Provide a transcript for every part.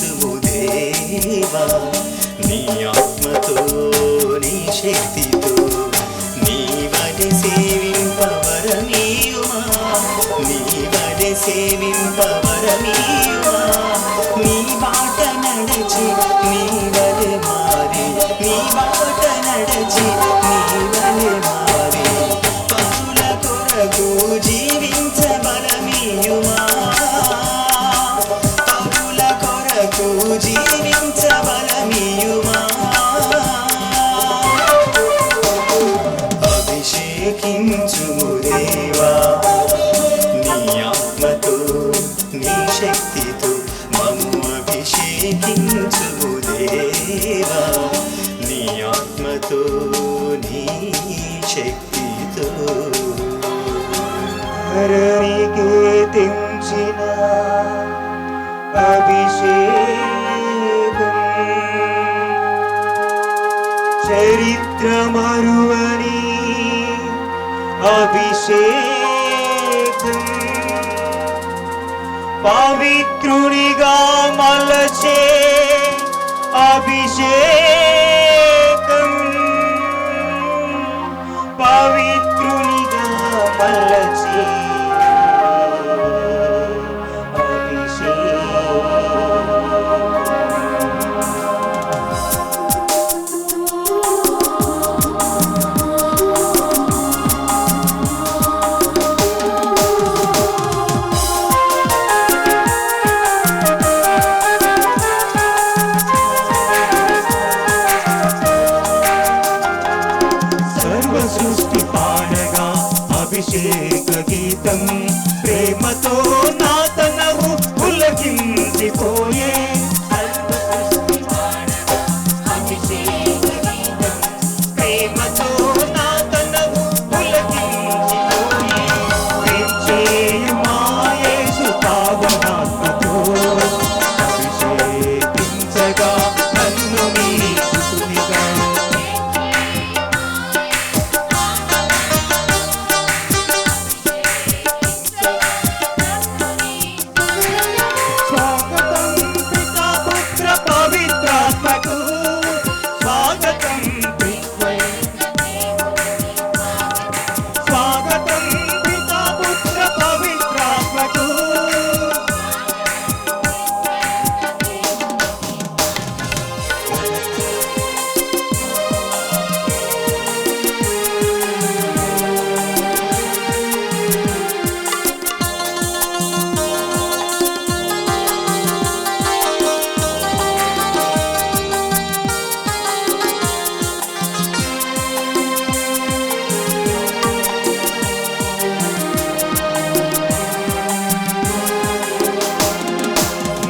అభిషేకించుము దేవా నీ ఆత్మతో నీ శక్తితో నీ వడి సేవింపవరమీయుమా నీ వడి సేవింపవరమీయుమా నీ బాట నడచి నీ వలె మారి నీ బాట నడచి నీ వలె మారి పరుల కొరకు జీవించబలమీయుమా పరుల కొరకు జీవించబలమీయుమా అభిషేకించుము దేవా నీ ఆత్మతో నీ శక్తితో మమ్ము అభిషేకించుము దేవా నీ ఆత్మతో నీ శక్తితో ధరణికే తెంచిన అభిషేకం చరిత్ర మరువని అభిషేకం పవిత్రునిగా మలచే అభిషేకం పవిత్రునిగా మలచే సృష్టి పాడగా అభిషేక గీతం ప్రేమతో నా తనవు పులకించిపోయే సర్వసృష్టి పాడగా అభిషేక గీతం ప్రేమతో నా తనవు పులకించిపోయే యేసు పావనాత్మతో అభిషేకించగా నన్ను నీ సుతునిగా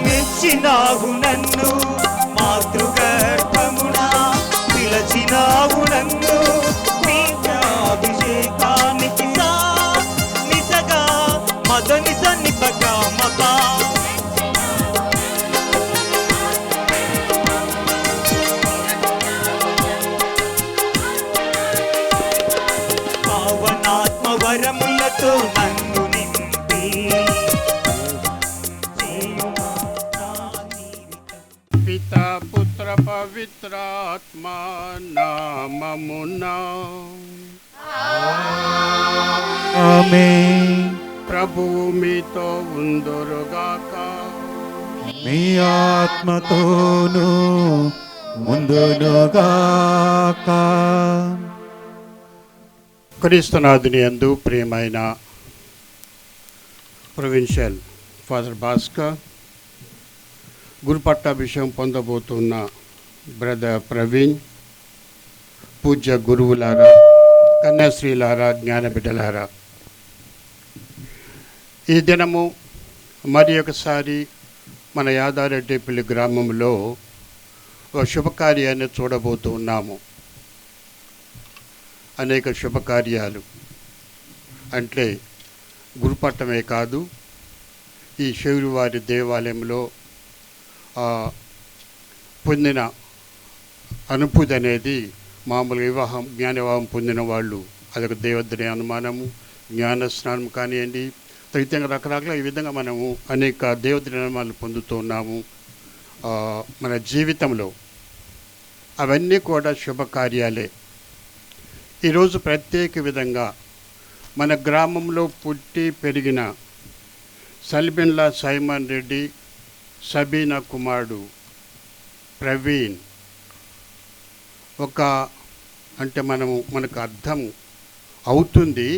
పిలిచినావు నన్ను మాతృగర్భమున పిలిచినావు నన్ను నీ అభిషేకానికి నిజగా మదని సన్నిపగా మపా పావనాత్మ వరములతో నన్ను నింపి పితా పుత్ర పవిత్రాత్మ నామమునా ఆమేన్. ప్రభువు మీతో ఉందురుగాక. మీ ఆత్మతోను ముందునుగాక. క్రీస్తునాథుని యందు ప్రియమైన ప్రొవిన్షియల్ ఫాదర్ భాస్కర్, గురుపట్టాభిషేకం పొందబోతున్న బ్రదర్ ప్రవీణ్, పూజ్య గురువులారా, కన్యాశ్రీలారా, జ్ఞానబిడ్డలారా, ఈ దినము మరి ఒకసారి మన యాదారెడ్డిపల్లి గ్రామంలో ఒక శుభకార్యాన్ని చూడబోతూ ఉన్నాము. అనేక శుభకార్యాలు అంటే గురుపట్టమే కాదు, ఈ శివుడివారి దేవాలయంలో పొందిన అనుభూతి అనేది మామూలు వివాహం, జ్ఞాన వివాహం పొందిన వాళ్ళు అదొక దేవద్ని అనుమానము, జ్ఞాన స్నానం కానివ్వండి, తదితంగా రకరకాల ఈ విధంగా మనము అనేక దేవద్ని అనుమానాలు పొందుతూ ఉన్నాము. మన జీవితంలో అవన్నీ కూడా శుభకార్యాలే. ఈరోజు ప్రత్యేక విధంగా మన గ్రామంలో పుట్టి పెరిగిన సల్బిన్లా సైమన్ రెడ్డి సబీనా కుమారుడు ప్రవీణ్ అంటే మనకు అర్థం అవుతుంది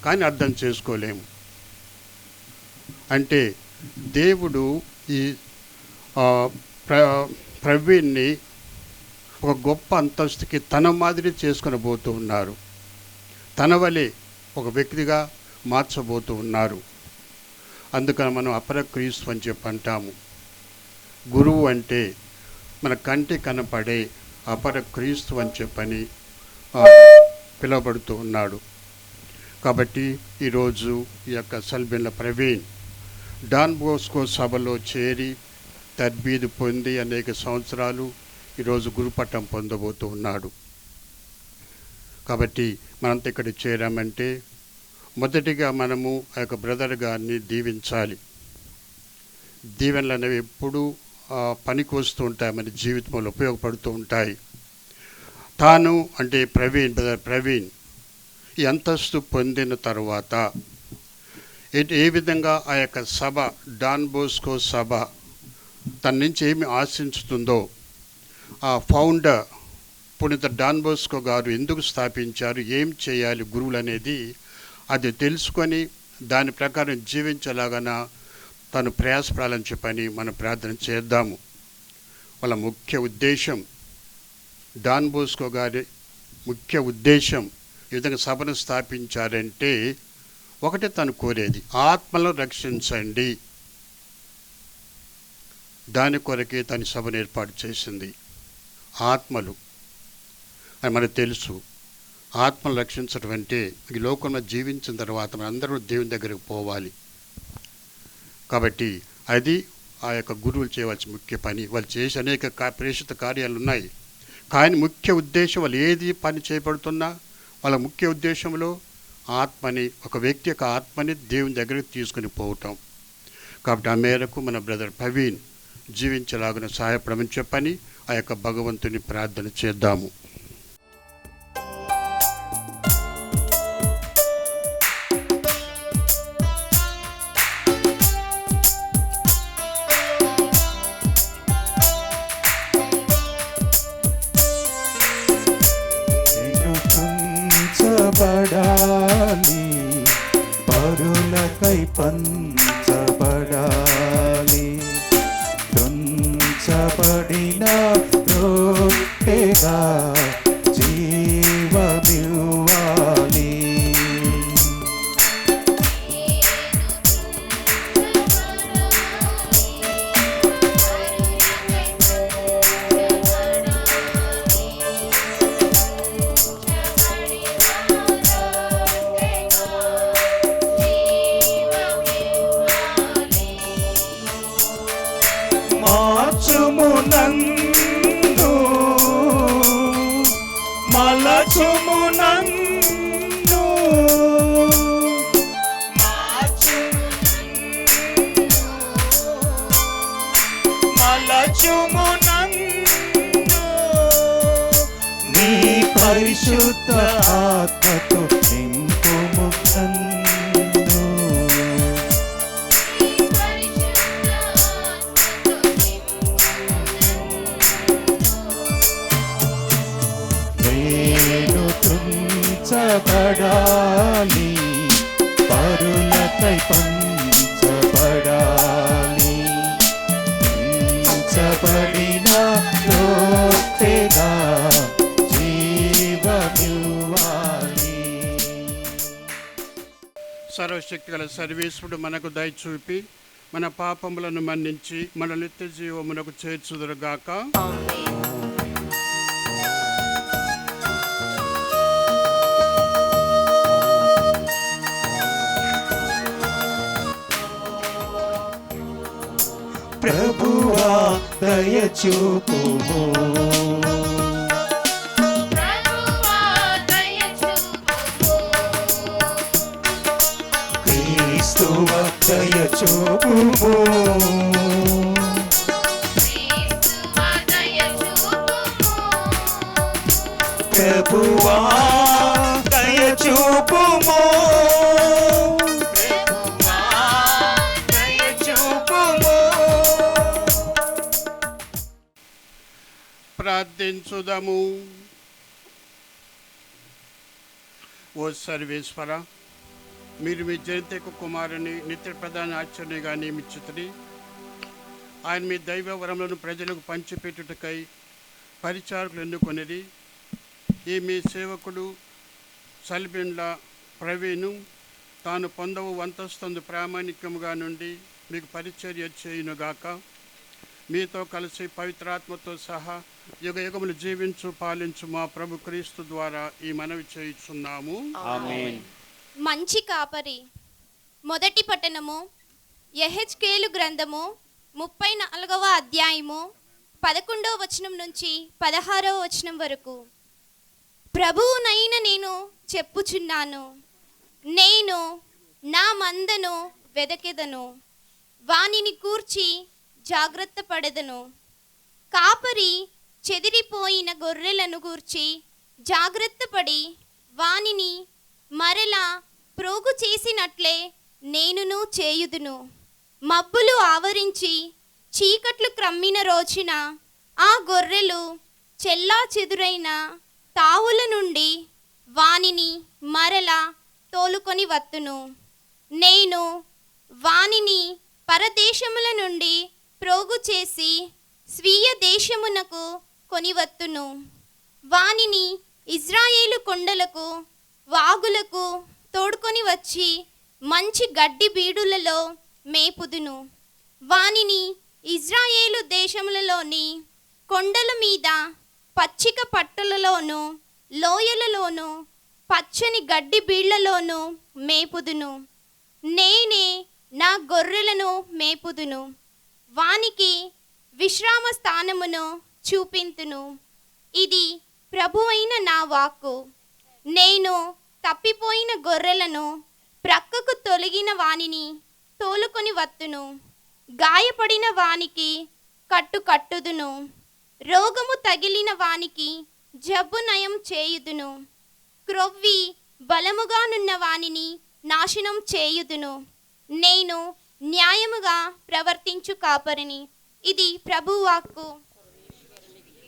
కానీ అర్థం చేసుకోలేము. అంటే దేవుడు ఈ ప్రవీణ్ని ఒక గొప్ప అంతస్తుకి తన మాదిరి చేసుకొని పోతూ ఉన్నారు. తన వలె ఒక వ్యక్తిగా మార్చబోతూ ఉన్నారు. అందుకని మనం అపర క్రీస్తు అని చెప్పి అంటాము. గురువు అంటే మన కంటి కనపడే అపర క్రీస్తు అని చెప్పని పిలువబడుతూ ఉన్నాడు. కాబట్టి ఈరోజు ఈ యొక్క సల్బిన్ల ప్రవీణ్ డాన్ బోస్కో సభలో చేరి తర్బీదు పొంది అనేక సంవత్సరాలు ఈరోజు గురుపట్టం పొందబోతూ ఉన్నాడు. కాబట్టి మనంతా ఇక్కడ చేరామంటే మొదటిగా మనము ఆ యొక్క బ్రదర్ గారిని దీవించాలి. దీవెనలు అనేవి ఎప్పుడూ పనికి వస్తూ ఉంటాయి, మన జీవితంలో ఉపయోగపడుతూ ఉంటాయి. తాను అంటే బ్రదర్ ప్రవీణ్ ఈ అంతస్తు పొందిన తర్వాత ఏ విధంగా ఆ యొక్క సభ డాన్ బోస్కో సభ తన నుంచి ఏమి ఆశించుతుందో, ఆ ఫౌండర్ పునీత డాన్ బోస్కో గారు ఎందుకు స్థాపించారు, ఏం చేయాలి గురువులు అనేది అది తెలుసుకొని దాని ప్రకారం జీవించలాగన తను ప్రయాసపడాలని చెప్పని మనం ప్రార్థన చేద్దాము. వాళ్ళ ముఖ్య ఉద్దేశం, డాన్ బోస్కో గారి ముఖ్య ఉద్దేశం ఈ విధంగా సభను స్థాపించారంటే ఒకటే తను కోరేది, ఆత్మలను రక్షించండి. దాని కొరకే తన సభను ఏర్పాటు చేసింది. ఆత్మలు అని మనకు తెలుసు. ఆత్మను రక్షించడం అంటే ఈ లోకంలో జీవించిన తర్వాత మనందరూ దేవుని దగ్గరికి పోవాలి. కాబట్టి అది ఆ యొక్క గురువులు చేయవలసిన ముఖ్య పని. వాళ్ళు చేసే అనేక ప్రేషిత కార్యాలు ఉన్నాయి, కానీ ముఖ్య ఉద్దేశం వాళ్ళు ఏది పని చేయబడుతున్నా వాళ్ళ ముఖ్య ఉద్దేశంలో ఆత్మని, ఒక వ్యక్తి యొక్క ఆత్మని దేవుని దగ్గరికి తీసుకుని పోవటం. కాబట్టి ఆ మేరకు మన బ్రదర్ ప్రవీణ్ జీవించలాగిన సహాయపడమని చెప్పని ఆ యొక్క భగవంతుని ప్రార్థన చేద్దాము. పంచబడాలి, పరులకై పంచబడాలి, తుంచబడిన రొట్టెగా జీవమివ్వాలి. మార్చుము నన్ను, మలచుము నన్ను, మలచుము నన్ను, నీ పరిశుద్ధ ఆత్మతో నింపుము నన్ను. పంచబడాలి, పరులకై పంచబడాలి, పంచబడిన రొట్టెగా జీవమివ్వాలి. సర్వశక్తి గల సర్వేశ్వరుడు మనకు దయ చూపి మన పాపములను మన్నించి మన నిత్య జీవమునకు చేర్చుదురుగాక. ప్రభువా దయచూపుము, క్రీస్తువా దయచూపుము, ప్రభువా దయ చూపుము, ప్రభువా దయ చూపుము. ప్రార్థించుదము. ఓ సర్వేశ్వర, మీరు మీ జనితకు కుమారుని నిత్య ప్రధాన ఆచరణగా నియమించుతుంది. ఆయన మీ దైవ వరములను ప్రజలకు పంచిపెట్టుటకై పరిచారకులు ఎన్నుకొనిది. ఈ మీ సేవకుడు సల్బిండ్ల ప్రవీణు తాను పొందవు అంతస్తు ప్రామాణికముగా నుండి మీకు పరిచర్య చేయునుగాక. మీతో కలిసి పవిత్రాత్మతో సహా యుగ యుగములు జీవించు పాలించు మా ప్రభు క్రీస్తు ద్వారా ఈ మనవి చేయుచున్నాము. ఆమేన్. మంచి కాపరి మొదటి పట్టణము యెహెజ్కేలు గ్రంథము 34వ అధ్యాయము 11వ వచనం నుంచి 16వ వచనం వరకు. ప్రభువునైన నేను చెప్పుచున్నాను, నేను నా మందను వెదకెదను, వానిని కూర్చి జాగ్రత్త పడెదను. కాపరి చెదిరిపోయిన గొర్రెలను గూర్చి జాగ్రత్త పడి వానిని మరలా ప్రోగు చేసినట్లే నేనును చేయుదును. మబ్బులు ఆవరించి చీకట్లు క్రమ్మిన రోజున ఆ గొర్రెలు చెల్లా చెదురైన తావుల నుండి వానిని మరలా తోలుకొని వత్తును. నేను వానిని పరదేశముల నుండి ప్రోగు చేసి స్వీయ దేశమునకు కొనివత్తును. వానిని ఇజ్రాయేలు కొండలకు వాగులకు తోడుకొని వచ్చి మంచి గడ్డి బీడులలో మేపుదును. వానిని ఇజ్రాయేలు దేశములలోని కొండల మీద పచ్చిక పట్టులలోను లోయలలోను పచ్చని గడ్డి బీళ్లలోను మేపుదును. నేనే నా గొర్రెలను మేపుదును, వానికి విశ్రామ స్థానమును చూపింతును. ఇది ప్రభువైన నా వాక్కు. నేను తప్పిపోయిన గొర్రెలను ప్రక్కకు తొలగిన వానిని తోలుకొని వత్తును. గాయపడిన వానికి కట్టుదును. రోగము తగిలిన వానికి జబ్బు నయం చేయుదును. క్రొవ్వి బలముగానున్న వానిని నాశనం చేయుదును. నేను న్యాయముగా ప్రవర్తించు కాపరిని. ఇది ప్రభువాక్కు.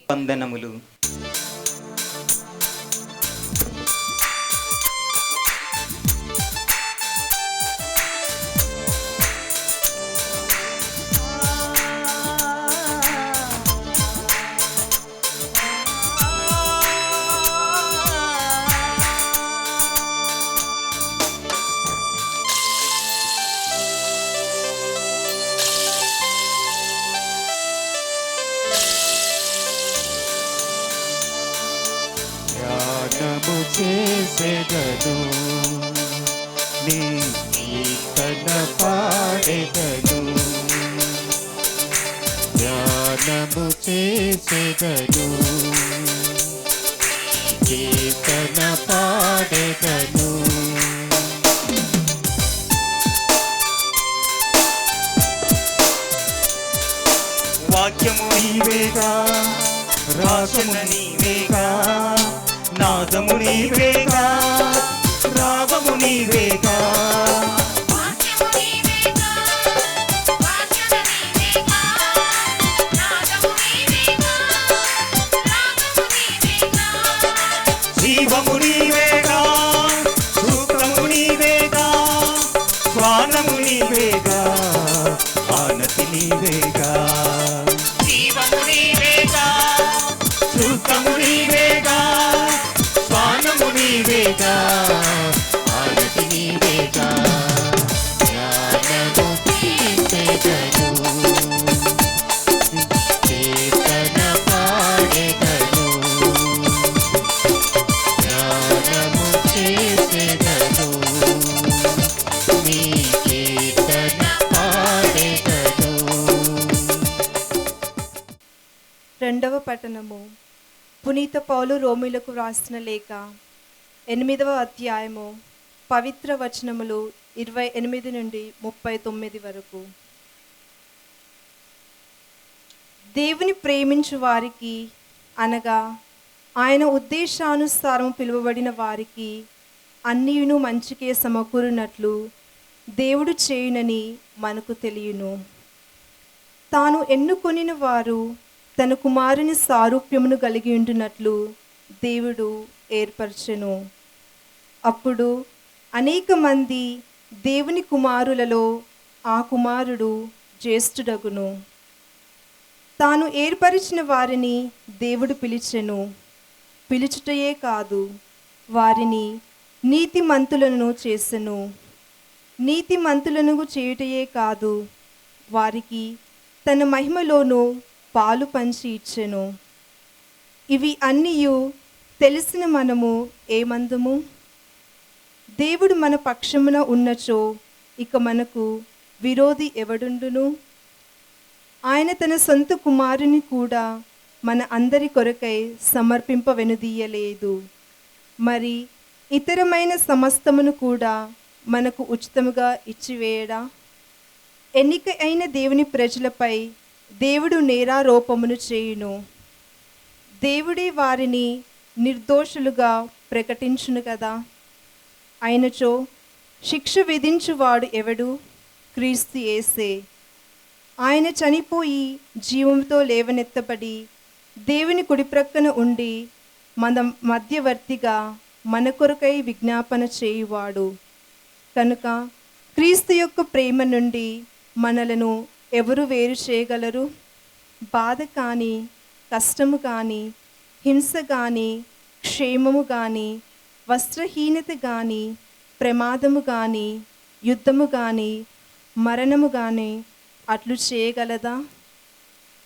వందనములు. ధ్యానము చేసెదను, నీ కీర్తన పాడెదను. ధ్యానము చేసెదను, కీర్తన పాడెదను. వాక్యము నీవేగా, రాసన నీవేగా, నాదము నీవేగా, రాగము నీవేగా. జీవము నీవేగా, సూక్తము నీవేగా, స్వానము నీవేగా, ఆనతి నీవేగా. జీవము నీవేగా, సూక్తము నీవేగా, స్వానము నీవేగా, ఆనతి నీవేగా. ధ్యానము చేసెదను, కీర్తన పాడెదను. ధ్యానము చేసెదను, నీ కీర్తన పాడెదను. రెండవ పట్టణము పునీత పౌలు రోమిలకు వ్రాసిన లేఖ 8వ అధ్యాయము పవిత్ర వచనములు 28 నుండి 39 వరకు. దేవుని ప్రేమించు వారికి అనగా ఆయన ఉద్దేశానుసారం పిలువబడిన వారికి అన్నీయును మంచికే సమకూరునట్లు దేవుడు చేయునని మనకు తెలియను. తాను ఎన్నుకొనిన వారు తన కుమారుని సారూప్యమును కలిగి ఉంటున్నట్లు దేవుడు ఏర్పరచెను. అప్పుడు అనేక మంది దేవుని కుమారులలో ఆ కుమారుడు జ్యేష్ఠుడగును. తాను ఏర్పరిచిన వారిని దేవుడు పిలిచెను. పిలుచుటయే కాదు, వారిని నీతిమంతులను చేసెను. నీతిమంతులను చేయుటయే కాదు, వారికి తన మహిమలోనూ పాలు పంచి ఇచ్చెను. ఇవి అన్నీయు తెలిసిన మనము ఏమందుము? దేవుడు మన పక్షమున ఉన్నచో ఇక మనకు విరోధి ఎవడుండును? ఆయన తన సొంత కుమారుని కూడా మన అందరి కొరకై సమర్పింపవెనుదీయలేదు. మరి ఇతరమైన సమస్తమును కూడా మనకు ఉచితముగా ఇచ్చివేయడా? ఎన్నిక అయిన దేవుని ప్రజలపై దేవుడు నేరారోపమును చేయును. దేవుడే వారిని నిర్దోషులుగా ప్రకటించును కదా. అయినచో శిక్ష విధించువాడు ఎవడు? క్రీస్తు యేసే. ఆయన చనిపోయి జీవంతో లేవనెత్తబడి దేవుని కుడిప్రక్కన ఉండి మన మధ్యవర్తిగా మన కొరకై విజ్ఞాపన చేయువాడు. కనుక క్రీస్తు యొక్క ప్రేమ నుండి మనలను ఎవరు వేరు చేయగలరు? బాధ కానీ, కష్టము కానీ, హింస కానీ, క్షేమము కానీ, వస్త్రహీనత కానీ, ప్రమాదము కానీ, యుద్ధము కానీ, మరణము కానీ అట్లు చేయగలదా?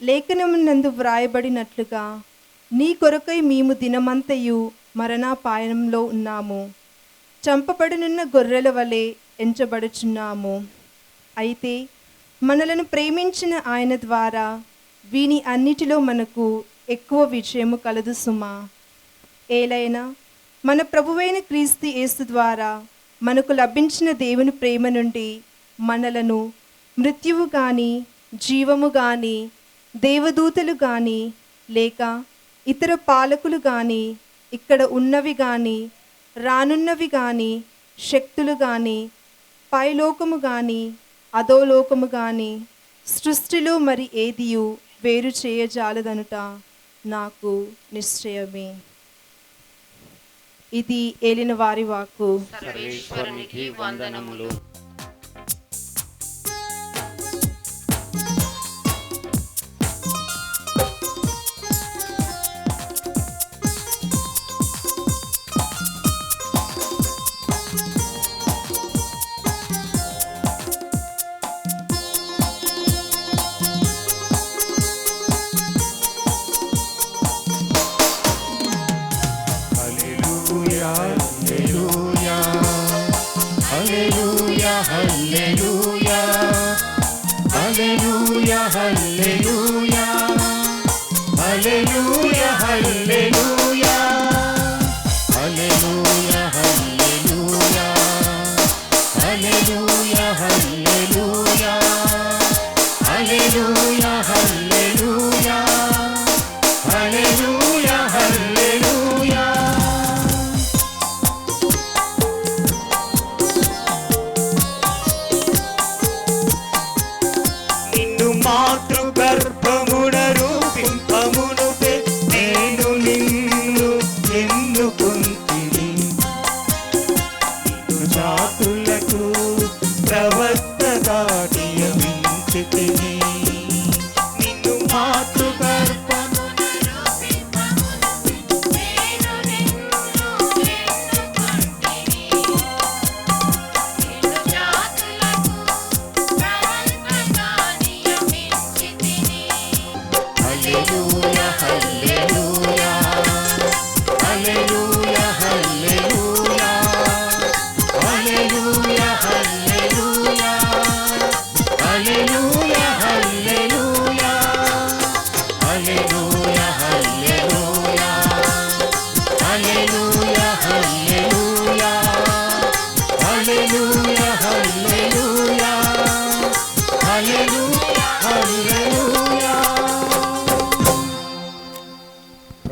లేఖనమునందు వ్రాయబడినట్లుగా నీ కొరకై మేము దినమంతయు మరణాపాయంలో ఉన్నాము, చంపబడనున్న గొర్రెల వలె ఎంచబడుచున్నాము. అయితే మనలను ప్రేమించిన ఆయన ద్వారా వీని అన్నిటిలో మనకు ఎక్కువ విజయము కలదు సుమా. ఏలైనా మన ప్రభువైన క్రీస్తు యేసు ద్వారా మనకు లభించిన దేవుని ప్రేమ నుండి మనలను మృత్యువు కానీ, జీవము కానీ, దేవదూతలు కానీ, లేక ఇతర పాలకులు కానీ, ఇక్కడ ఉన్నవి కానీ, రానున్నవి కానీ, శక్తులు కానీ, పైలోకము కానీ, అధోలోకము కానీ, సృష్టిలో మరి ఏదియు వేరు చేయజాలదనుట నాకు నిశ్చయమే. ఇది ఏలిన వారి వాక్కు. సర్వేశ్వరునికి వందనములు. నిన్ను మాతృగర్భమున రూపింపమునుపే నేను నిన్ను ఎన్నుకొంటిని. నిన్ను జాతులకు ప్రవక్తగా నియమించితిని. నిన్ను మాతృగర్భమున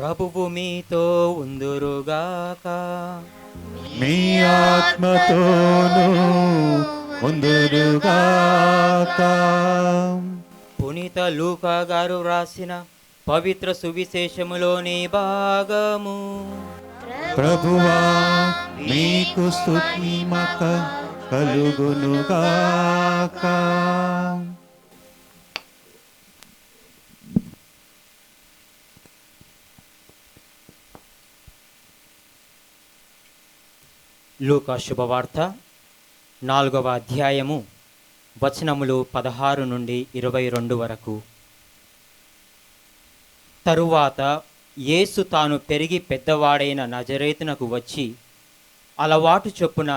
ప్రభువు మీతో ఉందురుగాక. మీ ఆత్మతోనూ ఉందురుగాక. పునీత లూకా గారు రాసిన పవిత్ర సువిశేషములోని భాగము. ప్రభువా మీకు స్తుతి కలుగునుగాక. లూకా శుభవార్త 4వ అధ్యాయము వచనములు 16 నుండి 22 వరకు. తరువాత యేసు తాను పెరిగి పెద్దవాడైన నజరేతునకు వచ్చి అలవాటు చొప్పున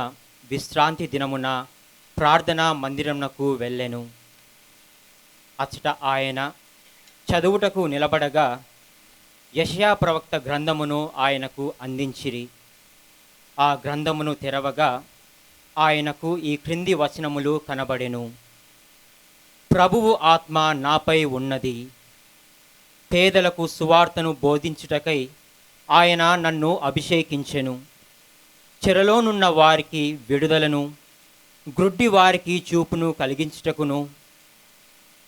విశ్రాంతి దినమున ప్రార్థనా మందిరమునకు వెళ్ళెను. అచ్చట ఆయన చదువుటకు నిలబడగా యెషయా ప్రవక్త గ్రంథమును ఆయనకు అందించిరి. ఆ గ్రంథమును తెరవగా ఆయనకు ఈ క్రింది వచనములు కనబడెను. ప్రభువు ఆత్మ నాపై ఉన్నది, పేదలకు సువార్తను బోధించుటకై ఆయన నన్ను అభిషేకించెను. చెరలోనున్న వారికి విడుదలను, గ్రుడ్డి వారికి చూపును కలిగించుటకును,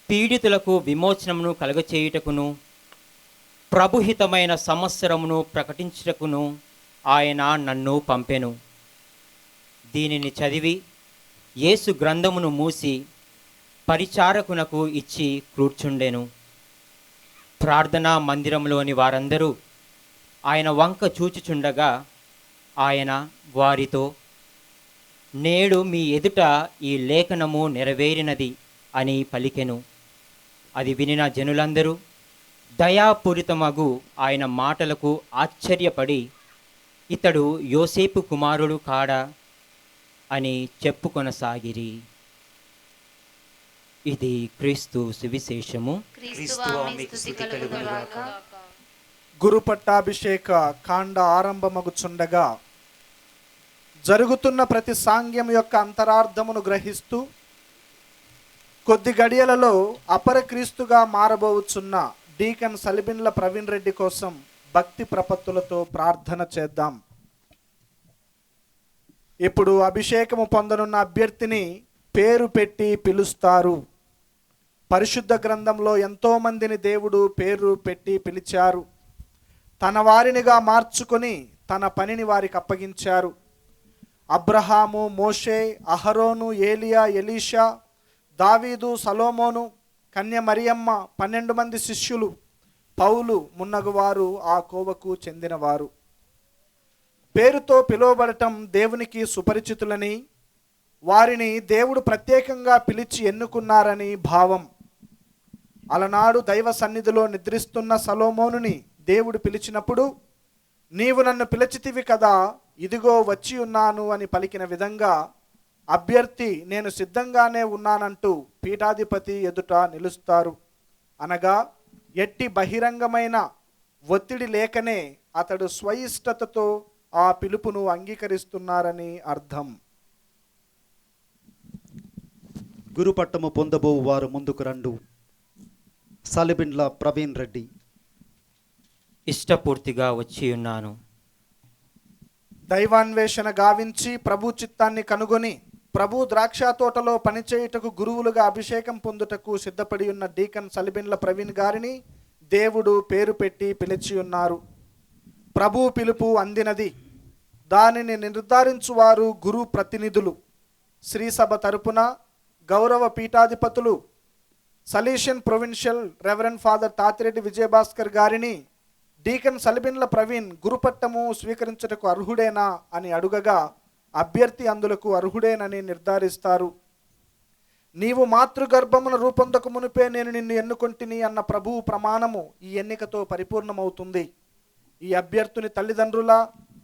పీడితులకు విమోచనమును కలుగచేయుటకును, ప్రభుహితమైన సంవత్సరమును ప్రకటించుటకును ఆయన నన్ను పంపెను. దీనిని చదివి యేసు గ్రంథమును మూసి పరిచారకునకు ఇచ్చి కూర్చుండెను. ప్రార్థనా మందిరంలోని వారందరూ ఆయన వంక చూచుచుండగా ఆయన వారితో, నేడు మీ ఎదుట ఈ లేఖనము నెరవేరినది అని పలికెను. అది వినిన జనులందరూ దయాపూరితమగు ఆయన మాటలకు ఆశ్చర్యపడి, ఇతడు యోసేపు కుమారుడు కాడా అని చెప్పుకొనసాగిరి. ఇది క్రీస్తు సువిశేషము. క్రీస్తువా మీకు స్తుతి కలుగునుగాక. గురు పట్టాభిషేక కాండ ఆరంభమగుచుండగా జరుగుతున్న ప్రతి సాంగ్యం యొక్క అంతరార్థమును గ్రహిస్తూ కొద్ది గడియలలో అపర క్రీస్తుగా మారబోచున్న డీకన్ సలిబిన్ల ప్రవీణ్ రెడ్డి కోసం భక్తి ప్రపత్తులతో ప్రార్థన చేద్దాం. ఇప్పుడు అభిషేకము పొందనున్న అభ్యర్థిని పేరు పెట్టి పిలుస్తారు. పరిశుద్ధ గ్రంథంలో ఎంతోమందిని దేవుడు పేరు పెట్టి పిలిచారు. తన వారినిగా మార్చుకొని తన పనిని వారికి అప్పగించారు. అబ్రహాము, మోషే, అహరోను, ఏలియా, ఎలీషా, దావీదు, సలోమోను, కన్య మరియమ్మ, 12 మంది శిష్యులు, పౌలు మున్నగువారు ఆ కోవకు చెందినవారు. పేరుతో పిలువబడటం దేవునికి సుపరిచితులని, వారిని దేవుడు ప్రత్యేకంగా పిలిచి ఎన్నుకున్నారని భావం. అలనాడు దైవ సన్నిధిలో నిద్రిస్తున్న సలోమోనుని దేవుడు పిలిచినప్పుడు, నీవు నన్ను పిలిచితివి కదా, ఇదిగో వచ్చి ఉన్నాను అని పలికిన విధంగా అభ్యర్థి నేను సిద్ధంగానే ఉన్నానంటూ పీఠాధిపతి ఎదుట నిలుస్తారు. అనగా ఎట్టి బహిరంగమైన ఒత్తిడి లేకనే అతడు స్వయిష్టతతో ఆ పిలుపును అంగీకరిస్తున్నారని అర్థం. గురుపట్టము పొందబో వారు ముందుకు రండు. సలిబిన్ల ప్రవీణ్ రెడ్డి. ఇష్టపూర్తిగా వచ్చి ఉన్నాను. దైవాన్వేషణ గావించి ప్రభు చిత్తాన్ని కనుగొని ప్రభు ద్రాక్ష తోటలో పనిచేయుటకు గురువులుగా అభిషేకం పొందుటకు సిద్ధపడి ఉన్న డీకన్ సలిబిన్ల ప్రవీణ్ గారిని దేవుడు పేరు పెట్టి పిలిచి ఉన్నారు. ప్రభు పిలుపు అందినది. దానిని నిర్ధారించువారు గురు ప్రతినిధులు. శ్రీసభ తరపున గౌరవ పీఠాధిపతులు Salesian provincial reverend father Tatireddy Vijayabhaskar గారిని డీకన్ సలిబిన్ల ప్రవీణ్ గురుపట్టము స్వీకరించుటకు అర్హుడేనా అని అడుగగా అభ్యర్థి అందులకు అర్హుడేనని నిర్ధారిస్తారు. నీవు మాతృగర్భమున రూపొందకు మునిపే నేను నిన్ను ఎన్నుకొంటిని అన్న ప్రభువు ప్రమాణము ఈ ఎన్నికతో పరిపూర్ణమవుతుంది. ఈ అభ్యర్థుని తల్లిదండ్రుల,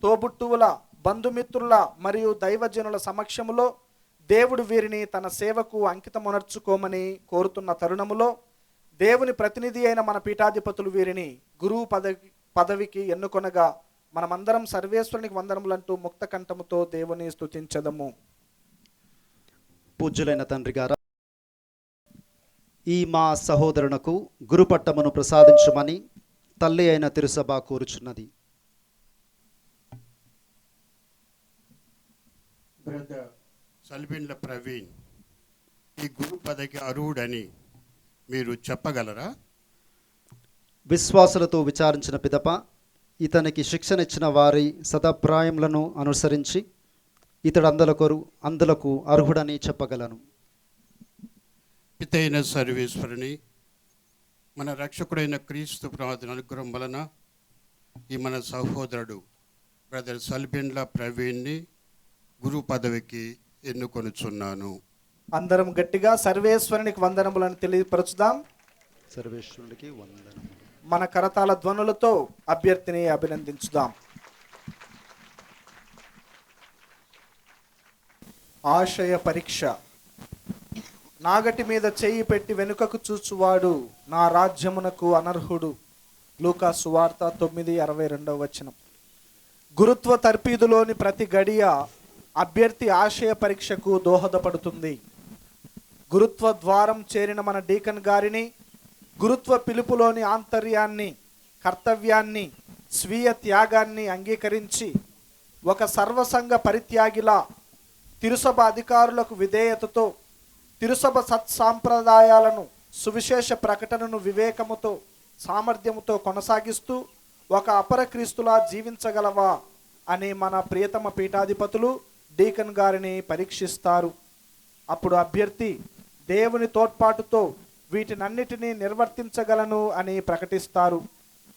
తోబుట్టువుల, బంధుమిత్రుల మరియు దైవజనుల సమక్షములో దేవుడు వీరిని తన సేవకు అంకితమునర్చుకోమని కోరుతున్న తరుణములో దేవుని ప్రతినిధి అయిన మన పీఠాధిపతులు వీరిని గురువు పదవికి ఎన్నుకొనగా మనమందరం సర్వేశ్వరునికి వందనములంటూ ముక్త కంఠముతో దేవుని స్తుతించదము. పూజ్యులైన తండ్రి గారా, ఈ మా సహోదరునకు గురుపట్టమును ప్రసాదించమని తల్లి అయిన తిరుసభ కోరుచున్నది. బ్రదర్ సల్బిండ్ల ప్రవీణ్ ఈ గురు పదవికి అర్హుడని మీరు చెప్పగలరా? విశ్వాసులతో విచారించిన పిదప ఇతనికి శిక్షణ ఇచ్చిన వారి సదప్రాయములను అనుసరించి ఇతడు అందులకు అర్హుడని చెప్పగలను. పితైన సర్వేశ్వరుని మన రక్షకుడైన క్రీస్తు ప్రార్థన అనుగ్రహం వలన ఈ మన సహోదరుడు బ్రదర్ సల్బిండ్ల ప్రవీణ్ని గురు పదవికి ఎన్నుకొనుచున్నాను. అందరం గట్టిగా సర్వేశ్వరునికి వందనములను తెలియపరచుదాం. సర్వేశ్వరునికి వందనములు. మన కరతాళ ధ్వనులతో అభ్యర్థిని అభినందించుదాం. ఆశయ పరీక్ష. నాగటి మీద చేయి పెట్టి వెనుకకు చూచువాడు నా రాజ్యమునకు అనర్హుడు. లూకా సువార్త 9:62. గురుత్వ తర్పీదులోని ప్రతి గడియ అభ్యర్థి ఆశయ పరీక్షకు దోహదపడుతుంది. గురుత్వ ద్వారం చేరిన మన డీకన్ గారిని గురుత్వ పిలుపులోని ఆంతర్యాన్ని, కర్తవ్యాన్ని, స్వీయ త్యాగాన్ని అంగీకరించి ఒక సర్వసంగ పరిత్యాగిలా తిరుసభ అధికారులకు విధేయతతో, తిరుసభ సత్సాంప్రదాయాలను, సువిశేష ప్రకటనను వివేకముతో, సామర్థ్యముతో కొనసాగిస్తూ ఒక అపర క్రీస్తులా జీవించగలవా అని మన ప్రియతమ పీఠాధిపతులు డీకన్ గారిని పరీక్షిస్తారు. అప్పుడు అభ్యర్థి దేవుని తోడ్పాటుతో వీటినన్నిటినీ నిర్వర్తించగలను అని ప్రకటిస్తారు.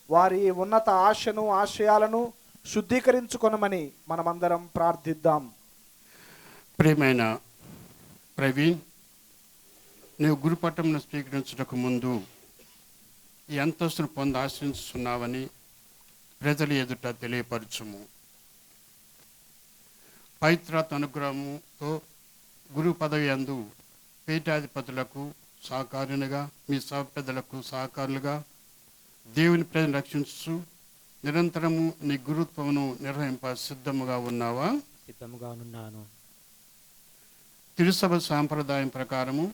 వారి ఉన్నత ఆశను, ఆశయాలను శుద్ధీకరించుకొనమని మనమందరం ప్రార్థిద్దాం. ప్రియమైన ప్రవీణ్, నీవు గురుపట్టంను స్వీకరించుటకు ముందు ఈ అంతస్తును పొంది ఆశిస్తున్నావని ప్రజల ఎదుట తెలియపరచుము. పవిత్రాత్మ అనుగ్రహముతో గురు పదవి యందు పీఠాధిపతులకు సహకారునిగా, మీ సహపెద్దలకు సహకారులుగా దేవుని ప్రజలను రక్షించు నిరంతరము నీ గురుత్వమును నిర్వహింప సిద్ధముగా ఉన్నావా? సిద్ధముగానున్నాను. తిరుసభ సాంప్రదాయం ప్రకారము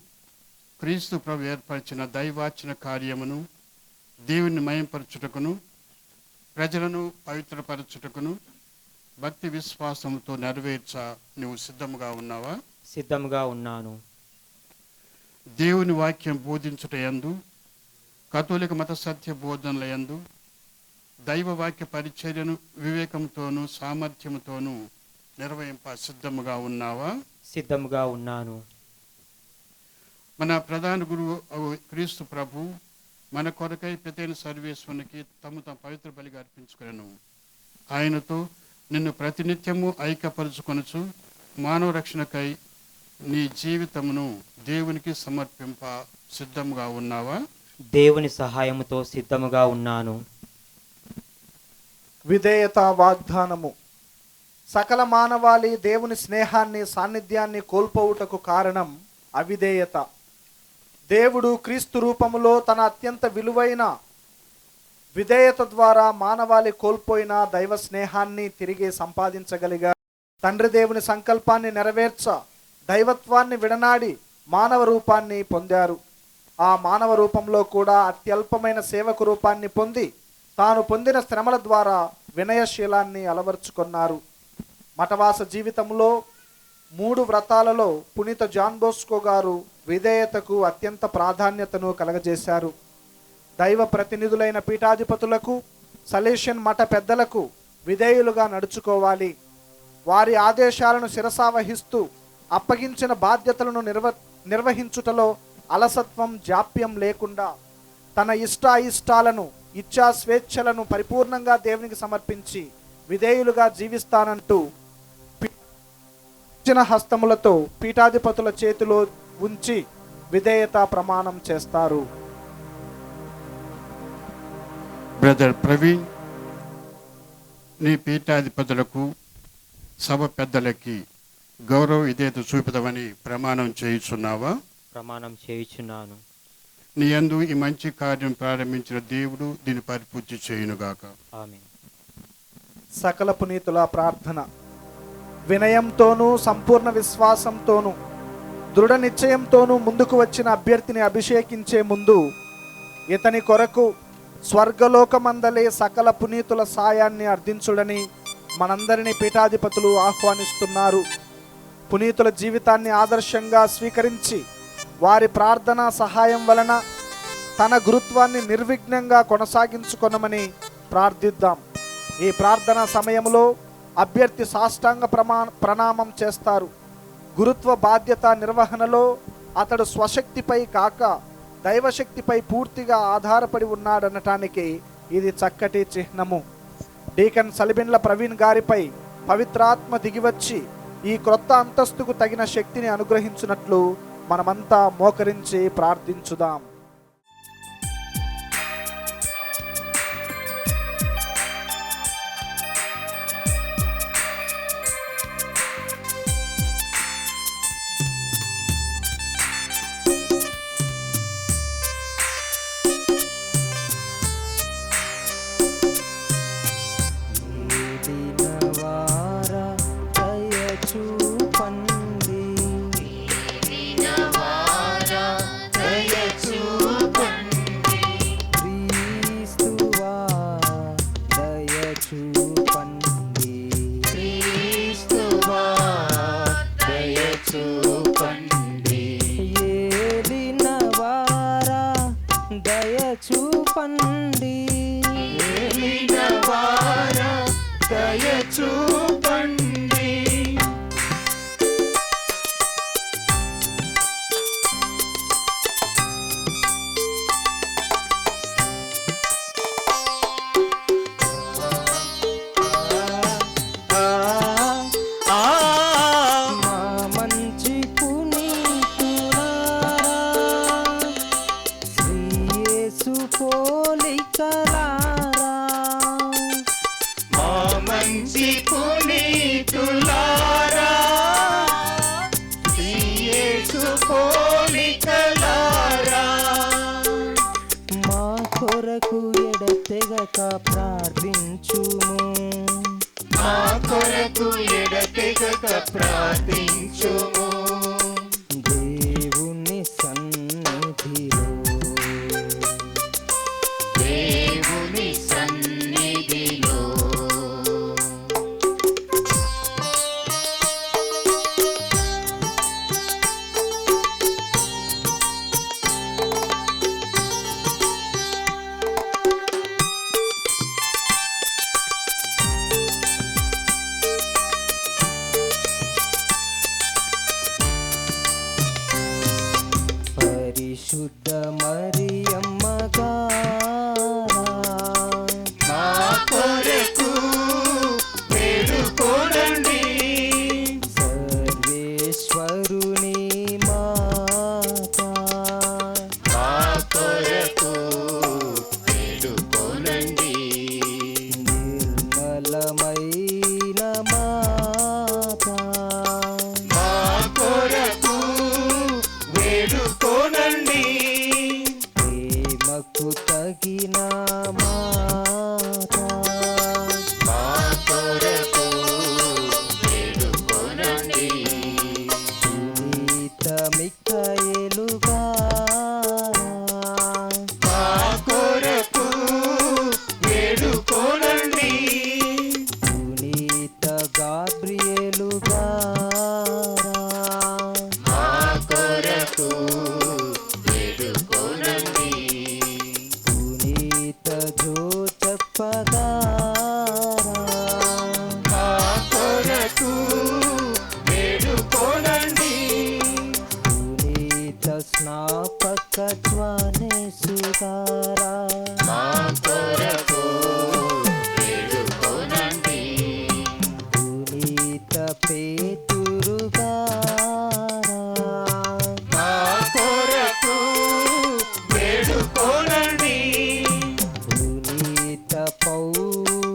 క్రీస్తు ప్రభు ఏర్పరిచిన దైవాచన కార్యమును దేవుని మయంపరచుటకును, ప్రజలను పవిత్రపరచుటకును భక్తి విశ్వాసముతో నెరవేర్చ నువ్వు సిద్ధముగా ఉన్నావా? సిద్ధముగా ఉన్నాను. దేవుని వాక్యం బోధించుట యందు, కథోలిక మత సత్య బోధనల యందు దైవ వాక్య పరిచర్యను వివేకంతోనూ సామర్థ్యముతోనూ నిర్వహింప సిద్ధముగా ఉన్నావా? సిద్ధముగా ఉన్నాను. మన ప్రధాన గురువు క్రీస్తు ప్రభు మన కొరకై పితైన సర్వేశ్వరునికి తమ పవిత్ర బలిగా అర్పించుకొనెను. ఆయనతో నిన్ను ప్రతినిత్యము ఐక్యపరుచుకొనుచు మానవ రక్షణకై నీ జీవితమును దేవునికి సమర్పింప సిద్ధముగా ఉన్నావా? దేవుని సహాయముతో సిద్ధముగా ఉన్నాను. విధేయత వాగ్దానము. సకల మానవాళి దేవుని స్నేహాన్ని, సాన్నిధ్యాన్ని కోల్పోవుటకు కారణం అవిధేయత. దేవుడు క్రీస్తు రూపములో తన అత్యంత విలువైన విధేయత ద్వారా మానవాళి కోల్పోయిన దైవ స్నేహాన్ని తిరిగి సంపాదించగలిగా తండ్రి దేవుని సంకల్పాన్ని నెరవేర్చ దైవత్వాన్ని విడనాడి మానవ రూపాన్ని పొందారు. ఆ మానవ రూపంలో కూడా అత్యల్పమైన సేవకు రూపాన్ని పొంది తాను పొందిన శ్రమల ద్వారా వినయశీలాన్ని అలవర్చుకున్నారు. మఠవాస జీవితంలో 3 వ్రతాలలో పునీత జాన్ బోస్కో గారు విధేయతకు అత్యంత ప్రాధాన్యతను కలగజేశారు. దైవ ప్రతినిధులైన పీఠాధిపతులకు, సలేషియన్ మఠ పెద్దలకు విధేయులుగా నడుచుకోవాలి. వారి ఆదేశాలను శిరసావహిస్తూ అప్పగించిన బాధ్యతలను నిర్వహించుటలో అలసత్వం, జాప్యం లేకుండా తన ఇష్టాయిష్టాలను, ఇచ్ఛా స్వేచ్ఛలను పరిపూర్ణంగా దేవునికి సమర్పించి విధేయులుగా జీవిస్తానంటూ ఇచ్చిన హస్తములతో పీఠాధిపతుల చేతిలో ఉంచి విధేయత ప్రమాణం చేస్తారు. బ్రదర్ ప్రవీణ్, నీ పీఠాధిపతులకు, సభ పెద్దలకి గౌరవ విధేయత చూపుతామని ప్రమాణం చేయుచున్నావా? ప్రమాణం చేయుచున్నాను. నీ యందు ఈ మంచి కార్యం ప్రారంభించిన దేవుడు దీన్ని పరిపూర్తి చేయునుగాక. ఆమేన్. సకల పునీతుల ప్రార్థన. వినయంతోనూ సంపూర్ణ విశ్వాసంతోనూ దృఢ నిశ్చయంతోనూ ముందుకు వచ్చిన అభ్యర్థిని అభిషేకించే ముందు ఇతని కొరకు స్వర్గలోకమందలే సకల పునీతుల సాయాన్ని అర్థించుడని మనందరినీ పీఠాధిపతులు ఆహ్వానిస్తున్నారు. పునీతుల జీవితాన్ని ఆదర్శంగా స్వీకరించి వారి ప్రార్థనా సహాయం వలన తన గురుత్వాన్ని నిర్విఘ్నంగా కొనసాగించుకొనమని ప్రార్థిద్దాం. ఈ ప్రార్థనా సమయంలో అభ్యర్థి సాష్టాంగ ప్రణామం చేస్తారు. గురుత్వ బాధ్యత నిర్వహణలో అతడు స్వశక్తిపై కాక దైవశక్తిపై పూర్తిగా ఆధారపడి ఉన్నాడనటానికి ఇది చక్కటి చిహ్నము. డీకన్ సలిబిన్ల ప్రవీణ్ గారిపై పవిత్రాత్మ దిగివచ్చి ఈ క్రొత్త అంతస్తుకు తగిన శక్తిని అనుగ్రహించినట్లు మనమంతా మోకరించి ప్రార్థించుదాం. ప్రార్థించుము దేవుని సన్నిధిలో దేవుని సన్నిధిలో పరిశుద్ధ మరియమ్మ గారా మా కొరకు వేడుకోనండి సర్వేశ్వరుని మాత మా కొరకు వేడుకోనండి నిర్మలమైన మాత మా కొరకు వేడుకోనండి ప్రేమకు తగిన మాత మా కొరకు వేడుకోనండి పునీత మిఖాయేలు గారా మా కొరకు వేడుకోనండి పునీత గాబ్రియేలు గారా మా కొరకు వేడుకోనండి పునీత జోసెఫ్ గారా మా కొరకు వేడుకోనండి పునీత స్నాపక జ్వానేసు గారా మా కొరకు వేడుకోనండి పునీత పేతురు గారా మా కొరకు వేడుకోనండి పునీత పౌలు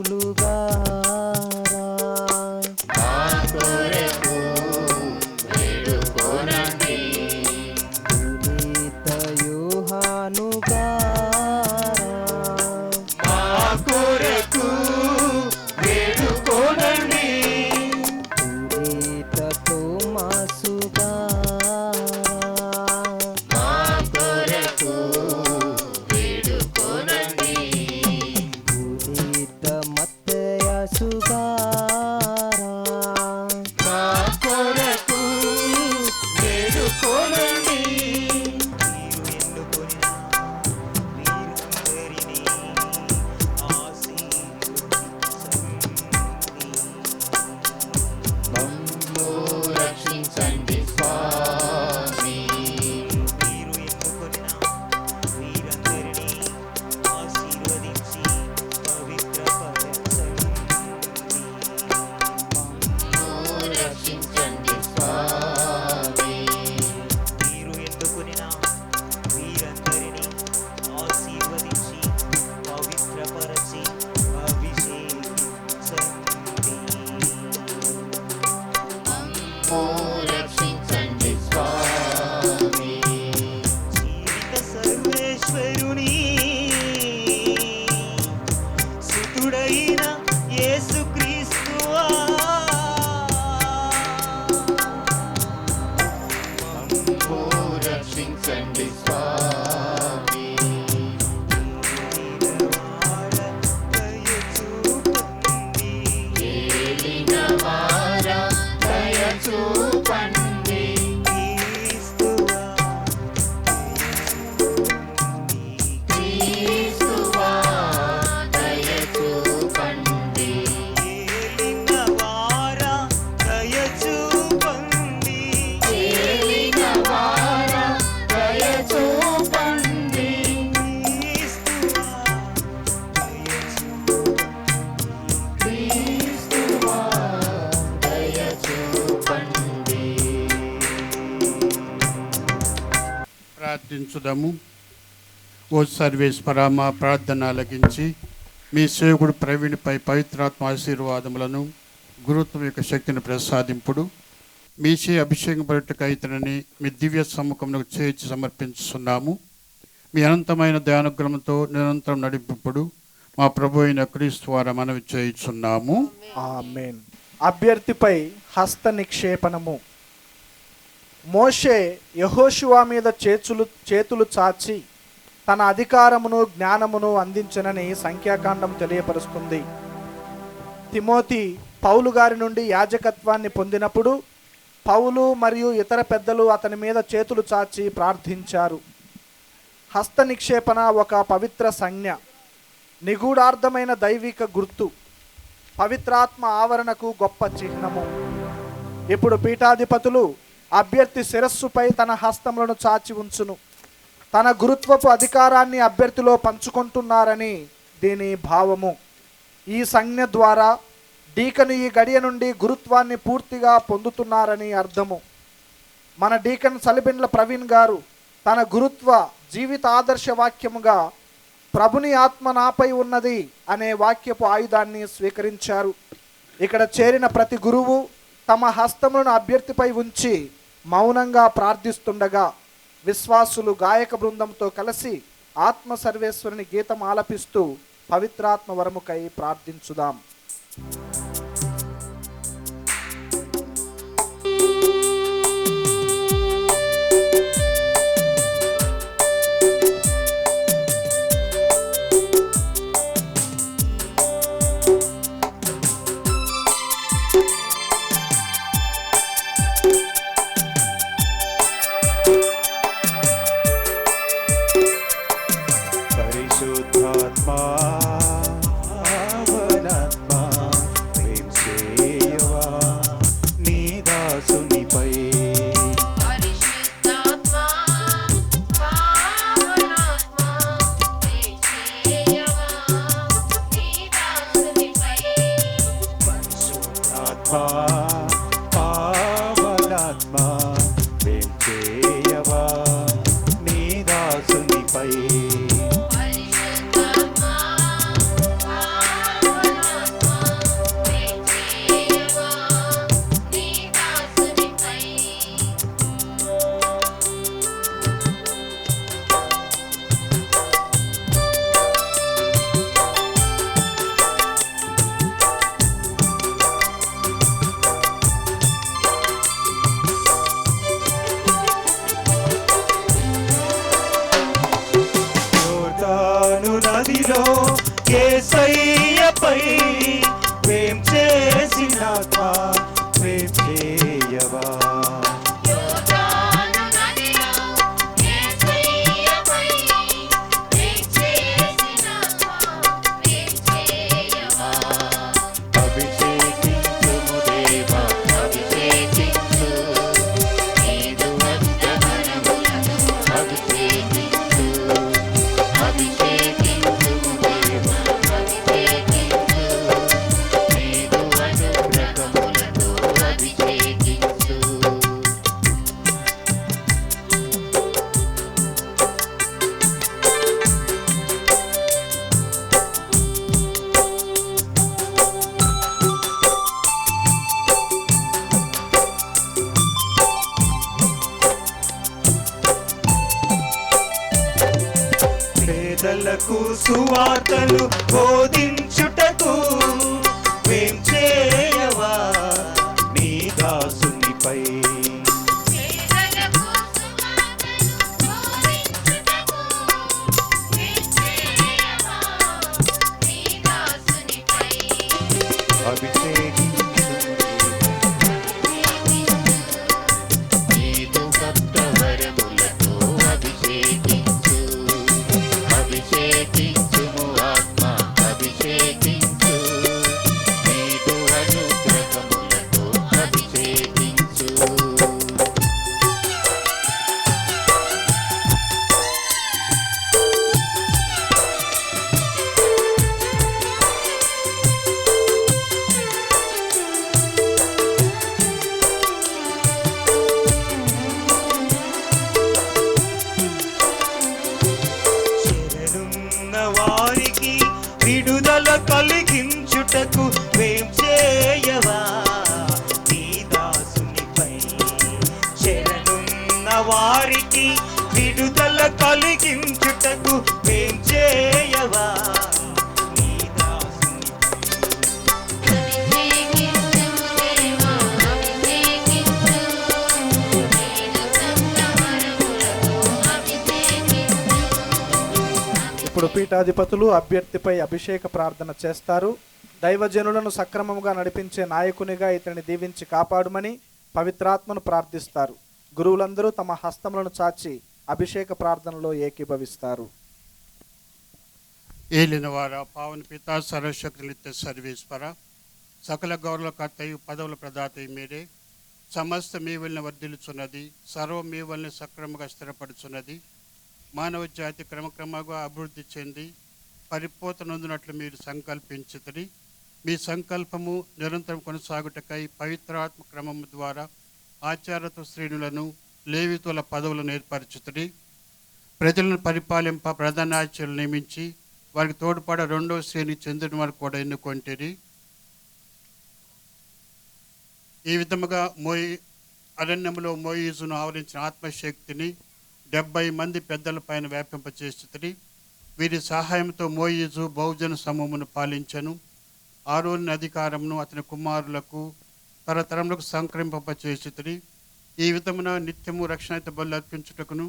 ప్రార్థించుదాము. ఓ సర్వేశ్వర, మా ప్రార్థన ఆలకించి మీ సేవకుడు ప్రవీణ్పై పవిత్రాత్మ ఆశీర్వాదములను గురుత్వం యొక్క శక్తిని ప్రసాదింపుడు. మీచే అభిషేకం పట్టుక ఇతనిని మీ దివ్య సమ్ముఖంలో చేర్చి సమర్పించుతున్నాము. మీ అనంతమైన దయానుగ్రహంతో నిరంతరం నడిపింపుడు మా ప్రభు అయిన క్రీస్తు ద్వారా మనవి చేయుచున్నాము. ఆమేన్. అభ్యర్థిపై హస్త నిక్షేపణము. మోషే యెహోషువ మీద చేతులు చాచి తన అధికారమును జ్ఞానమును అందించనని సంఖ్యాకాండం తెలియపరుస్తుంది. తిమోతి పౌలు గారి నుండి యాజకత్వాన్ని పొందినప్పుడు పౌలు మరియు ఇతర పెద్దలు అతని మీద చేతులు చాచి ప్రార్థించారు. హస్త నిక్షేపణ ఒక పవిత్ర సంజ్ఞ, నిగూఢార్థమైన దైవిక గుర్తు, పవిత్రాత్మ ఆవరణకు గొప్ప చిహ్నము. ఇప్పుడు పీఠాధిపతులు అభ్యర్థి శిరస్సుపై తన హస్తములను చాచి ఉంచును. తన గురుత్వపు అధికారాన్ని అభ్యర్థిలో పంచుకుంటున్నారని దీని భావము. ఈ సంజ్ఞ ద్వారా డీకను ఈ గడియ నుండి గురుత్వాన్ని పూర్తిగా పొందుతున్నారని అర్థము. మన డీకన్ సలిబిండ్ల ప్రవీణ్ గారు తన గురుత్వ జీవిత ఆదర్శ వాక్యముగా ప్రభుని ఆత్మ నాపై ఉన్నది అనే వాక్యపు ఆయుధాన్ని స్వీకరించారు. ఇక్కడ చేరిన ప్రతి గురువు తమ హస్తములను అభ్యర్థిపై ఉంచి మౌనంగా ప్రార్థిస్తుండగా విశ్వాసులు గాయక బృందంతో కలిసి ఆత్మ సర్వేశ్వరుని గీతం ఆలపిస్తూ పవిత్రాత్మ వరముకై ప్రార్థించుదాం. పరిశుద్ధాత్మా పావనాత్మా ప్రేమ చేయవా నీ దాసునిపై. పరిశుద్ధాత్మా పావనాత్మా ప్రేమచేయవా నీ దాసునిపై. పరిశుద్ధాత్మా పావనాత్మా ప్రేమ చేయవా నీ దాసునిపై. పరిశుద్ధాత్మా పావనాత్మా ప్రేమచేయవా నీ దాసునిపై. యోర్దాను నదిలో యేసయ్యపై ప్రేమ చేసినాత్మా ప్రేమ చేయవా. యోర్దాను నదిలో యేసయ్యపై ప్రేమచేసినాత్మా ప్రేమచేయవా. అభిషేకించుము దేవా అభిషేకించు నీదు వందనములను అభిషేకించు. అభిషేకించుము దేవా అభిషేకించు నీదు అనుగ్రహములతో అభిషేకించు. పేదలకు సువార్తలు బోధించుటకు ప్రేమ చేయవా నీ దాసునిపై. పేదలకు సువార్తలు బోధించుటకు ప్రేమచేయవా నీ దాసునిపై. అభిషేకించుము నీదు భక్తవరములతో అభిషేకించు. అభిషేకించుము ఆత్మ కలిగించుటకు వేం చేయవా నీ దాసునిపై శరణున్న వారికి విడుదల కలిగించుటకు వేం చేయవా నీ దాసునిపై అభిషేకించు దేవా అభిషేకించు నేను సంతవరములకు అభిషేకించు ఇప్పుడు పీఠాధిపతులు అభ్యర్థిపై అభిషేక ప్రార్థన చేస్తారు. దైవజనులను సక్రమంగా నడిపించే నాయకునిగా ఇతన్ని దీవించి కాపాడుమని పవిత్రాత్మను ప్రార్థిస్తారు. గురువులందరూ తమ హస్తములను చాచి అభిషేక ప్రార్థనలో ఏకీభవిస్తారు. ఏలిన వార పావన పిత సర్వశక్తి నిత్య సర్వేశ్వర సకల గౌరవకర్తయు పదవుల ప్రదాతయు మీరే. సమస్త మీ వలన వర్ధిల్లుచున్నది, సర్వం మీ వలన సక్రమంగా స్థిరపడుచున్నది. మానవ జాతి క్రమక్రమంగా అభివృద్ధి చెంది పరిపూర్త నొందినట్లు మీరు సంకల్పించుతుంది. మీ సంకల్పము నిరంతరం కొనసాగుటకై పవిత్రాత్మ క్రమము ద్వారా ఆచారత శ్రేణులను లేవితుల పదవులను ఏర్పరచుతుంది. ప్రజలను పరిపాలింప ప్రధానాచార్యులు నియమించి వారికి తోడ్పడ రెండవ శ్రేణి చెందిన వారు కూడా ఎన్నుకొంటిరి. ఈ విధముగా అరణ్యములో మోయిజును ఆవరించిన ఆత్మశక్తిని 70 మంది పెద్దల పైన వ్యాపింపచేస్తుంది. వీరి సహాయంతో మోయిజు బహుజన సమూహమును పాలించను. ఆరోని అధికారమును అతని కుమారులకు తరతరములకు సంక్రమింపచేస్తుంది. ఈ విధమున నిత్యము రక్షణాయుత బలు అర్పించుటకును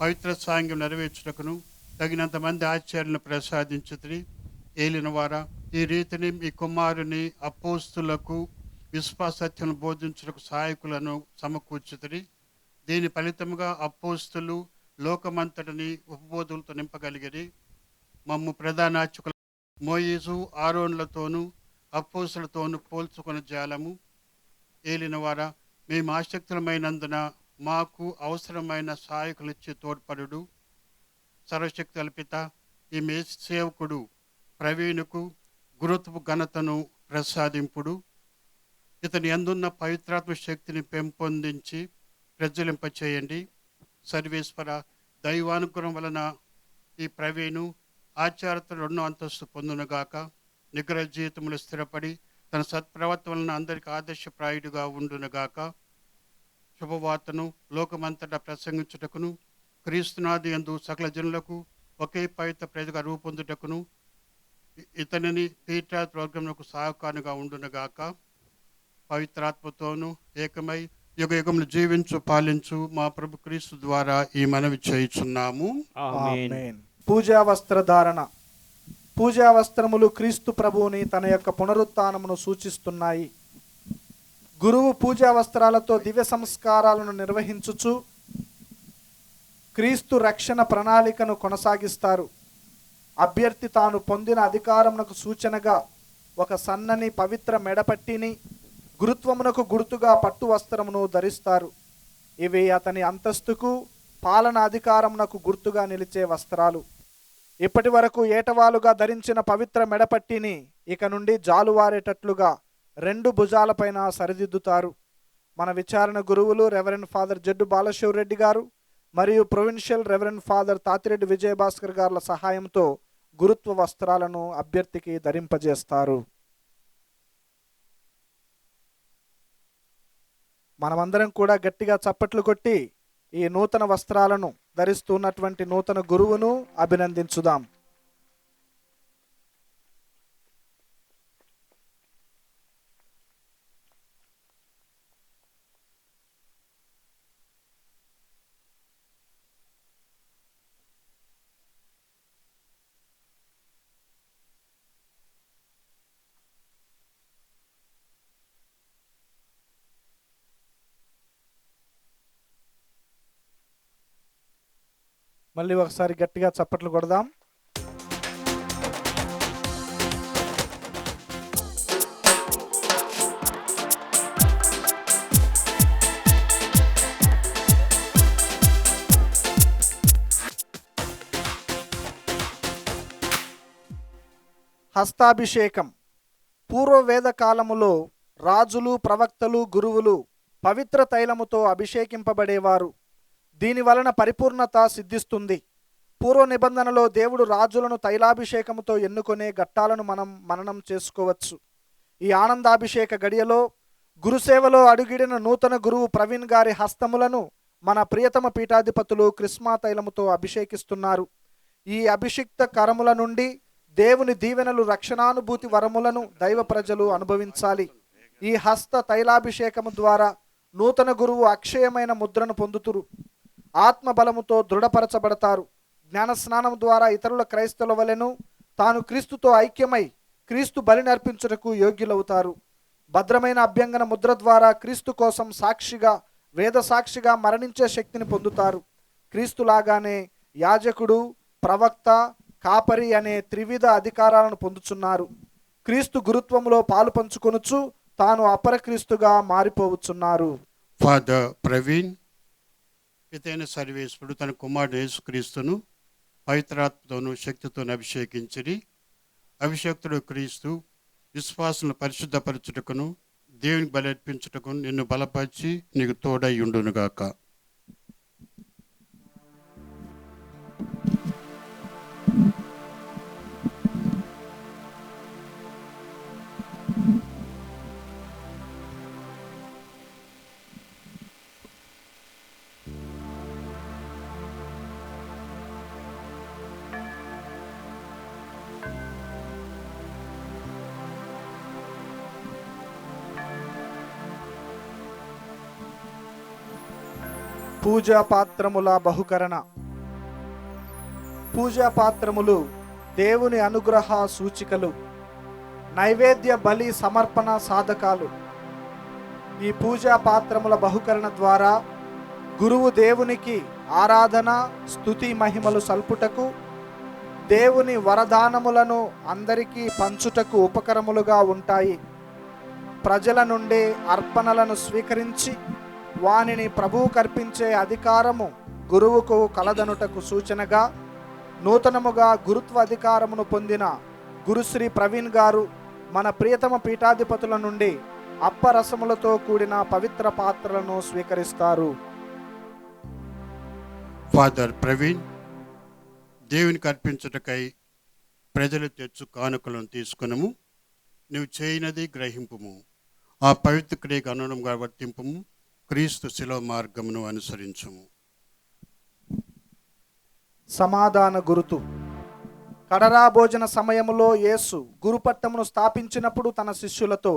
పవిత్ర సాంగ్యం నెరవేర్చుటకును తగినంత మంది ఆచార్యులను ప్రసాదించుతుంది. ఏలిన వారా, ఈ రీతిని మీ కుమారుని అపోస్తులకు విశ్వాసత్యను బోధించుటకు సహాయకులను సమకూర్చుతుంది. దీని ఫలితముగా అపోస్తులు లోకమంతటిని ఉపబోధులతో నింపగలిగిరి. మమ్ము ప్రధానార్చకుల మోయిజు ఆరోన్లతోనూ అపోస్తులతోనూ పోల్చుకున్న జాలము. ఏలిన వారా, మేము ఆసక్తులమైనందున మాకు అవసరమైన సహాయకులిచ్చి తోడ్పడు. సర్వశక్తి కల్పిత ఈ మే సేవకుడు ప్రవీణుకు గురుత్వ ఘనతను ప్రసాదింపుడు. ఇతని అందున్న పవిత్రాత్మ శక్తిని పెంపొందించి ప్రజ్వలింపచేయండి. సర్వేశ్వర, దైవానుగ్రహం వలన ఈ ప్రవీణు ఆచారత 2వ అంతస్తు పొందునుగాక. నిగ్రహ జీవితములు స్థిరపడి తన సత్ప్రవర్తన వలన అందరికీ ఆదర్శప్రాయుడిగా ఉండునుగాక. శుభవార్తను లోకమంతటా ప్రసంగించుటకును క్రీస్తునాది యందు సకల జనులకు ఒకే పవిత్ర ప్రజగా రూపొందుటకును ఇతనిని పీఠాత్వర్గములకు సహకారుగా ఉండునుగాక. పవిత్రాత్మతోనూ ఏకమై యుగ యుగములు జీవించు పాలించు మా ప్రభు క్రీస్తు ద్వారా ఈ మనవి చేయుచున్నాము. ఆమేన్. పూజా వస్త్రధారణ. పూజా వస్త్రములు క్రీస్తు ప్రభువుని తన యొక్క పునరుత్థానమును సూచిస్తున్నాయి. గురువు పూజా వస్త్రాలతో దివ్య సంస్కారాలను నిర్వహించుచు క్రీస్తు రక్షణ ప్రణాళికను కొనసాగిస్తారు. అభ్యర్థి తాను పొందిన అధికారమునకు సూచనగా ఒక సన్నని పవిత్ర మెడపట్టిని, గురుత్వమునకు గుర్తుగా పట్టు వస్త్రమును ధరిస్తారు. ఇవి అతని అంతస్తుకు పాలన అధికారమునకు గుర్తుగా నిలిచే వస్త్రాలు. ఇప్పటి వరకు ఏటవాలుగా ధరించిన పవిత్ర మెడపట్టిని ఇక నుండి జాలువారేటట్లుగా 2 భుజాలపైన సరిదిద్దుతారు. మన విచారణ గురువులు రెవరెండ్ ఫాదర్ జడ్డు బాలశివరెడ్డి గారు మరియు provincial reverend father Tatireddy Vijayabhaskar గారుల సహాయంతో గురుత్వ వస్త్రాలను అభ్యర్థికి ధరింపజేస్తారు. మనమందరం కూడా గట్టిగా చప్పట్లు కొట్టి ఈ నూతన వస్త్రాలను ధరిస్తున్నటువంటి నూతన గురువును అభినందించుదాం. మళ్ళీ ఒకసారి గట్టిగా చప్పట్లు కొడదాం. హస్తాభిషేకం. పూర్వవేద కాలములో రాజులు, ప్రవక్తలు, గురువులు పవిత్ర తైలముతో అభిషేకింపబడేవారు. దీని వలన పరిపూర్ణత సిద్ధిస్తుంది. పూర్వ నిబంధనలో దేవుడు రాజులను తైలాభిషేకముతో ఎన్నుకొనే ఘట్టాలను మనం మననం చేసుకోవచ్చు. ఈ ఆనందాభిషేక గడియలో గురుసేవలో అడుగిడిన నూతన గురువు ప్రవీణ్ గారి హస్తములను మన ప్రియతమ పీఠాధిపతులు క్రిస్మా తైలముతో అభిషేకిస్తున్నారు. ఈ అభిషిక్త కరముల నుండి దేవుని దీవెనలు, రక్షణానుభూతి వరములను దైవ ప్రజలు అనుభవించాలి. ఈ హస్త తైలాభిషేకము ద్వారా నూతన గురువు అక్షయమైన ముద్రను పొందుతురు. ఆత్మబలముతో దృఢపరచబడతారు. జ్ఞానస్నానం ద్వారా ఇతరుల క్రైస్తవుల వలెను తాను క్రీస్తుతో ఐక్యమై క్రీస్తు బలి నర్పించుటకు యోగ్యులవుతారు. భద్రమైన అభ్యంగన ముద్ర ద్వారా క్రీస్తు కోసం సాక్షిగా, వేద సాక్షిగా మరణించే శక్తిని పొందుతారు. క్రీస్తులాగానే యాజకుడు, ప్రవక్త, కాపరి అనే త్రివిధ అధికారాలను పొందుచున్నారు. క్రీస్తు గురుత్వంలో పాలు పంచుకొనుచు తాను అపరక్రీస్తుగా మారిపోవచ్చున్నారు. ఫాదర్ ప్రవీణ్ పితైన సర్వేశ్వరుడు తన కుమారుడు యేసుక్రీస్తును పవిత్రాత్మతోనూ శక్తితోనూ అభిషేకించిరి. అభిషేక్తుడు క్రీస్తు విశ్వాసులను పరిశుద్ధపరచుటకును దేవునికి బలి అర్పించుటకును నిన్ను బలపరిచి నీకు తోడై ఉండునుగాక. పూజా పాత్రముల బహుకరణ. పూజా పాత్రములు దేవుని అనుగ్రహ సూచికలు, నైవేద్య బలి సమర్పణ సాధకాలు. ఈ పూజా పాత్రముల బహుకరణ ద్వారా గురువు దేవునికి ఆరాధన, స్తుతి, మహిమలు సల్పుటకు, దేవుని వరదానములను అందరికీ పంచుటకు ఉపకరములుగా ఉంటాయి. ప్రజల నుండి అర్పణలను స్వీకరించి వానిని ప్రభువుకు అర్పించే అధికారము గురువుకు కలదనుటకు సూచనగా నూతనముగా గురుత్వ అధికారమును పొందిన గురుశ్రీ ప్రవీణ్ గారు మన ప్రియతమ పీఠాధిపతుల నుండి అప్పరసములతో కూడిన పవిత్ర పాత్రలను స్వీకరిస్తారు. ఫాదర్ ప్రవీణ్ దేవునికి అర్పించుటకై ప్రజలు తెచ్చు కానుకలను తీసుకునము. నువ్వు చేయనది గ్రహింపుము, ఆ పవిత్ర క్రియకు అనుగుణంగా వర్తింపుము. క్రీస్తు శిలువ మార్గమును అనుసరించుము. సమాధాన గురుతు. కడరా భోజన సమయములో యేసు గురుపట్టమును స్థాపించినప్పుడు తన శిష్యులతో,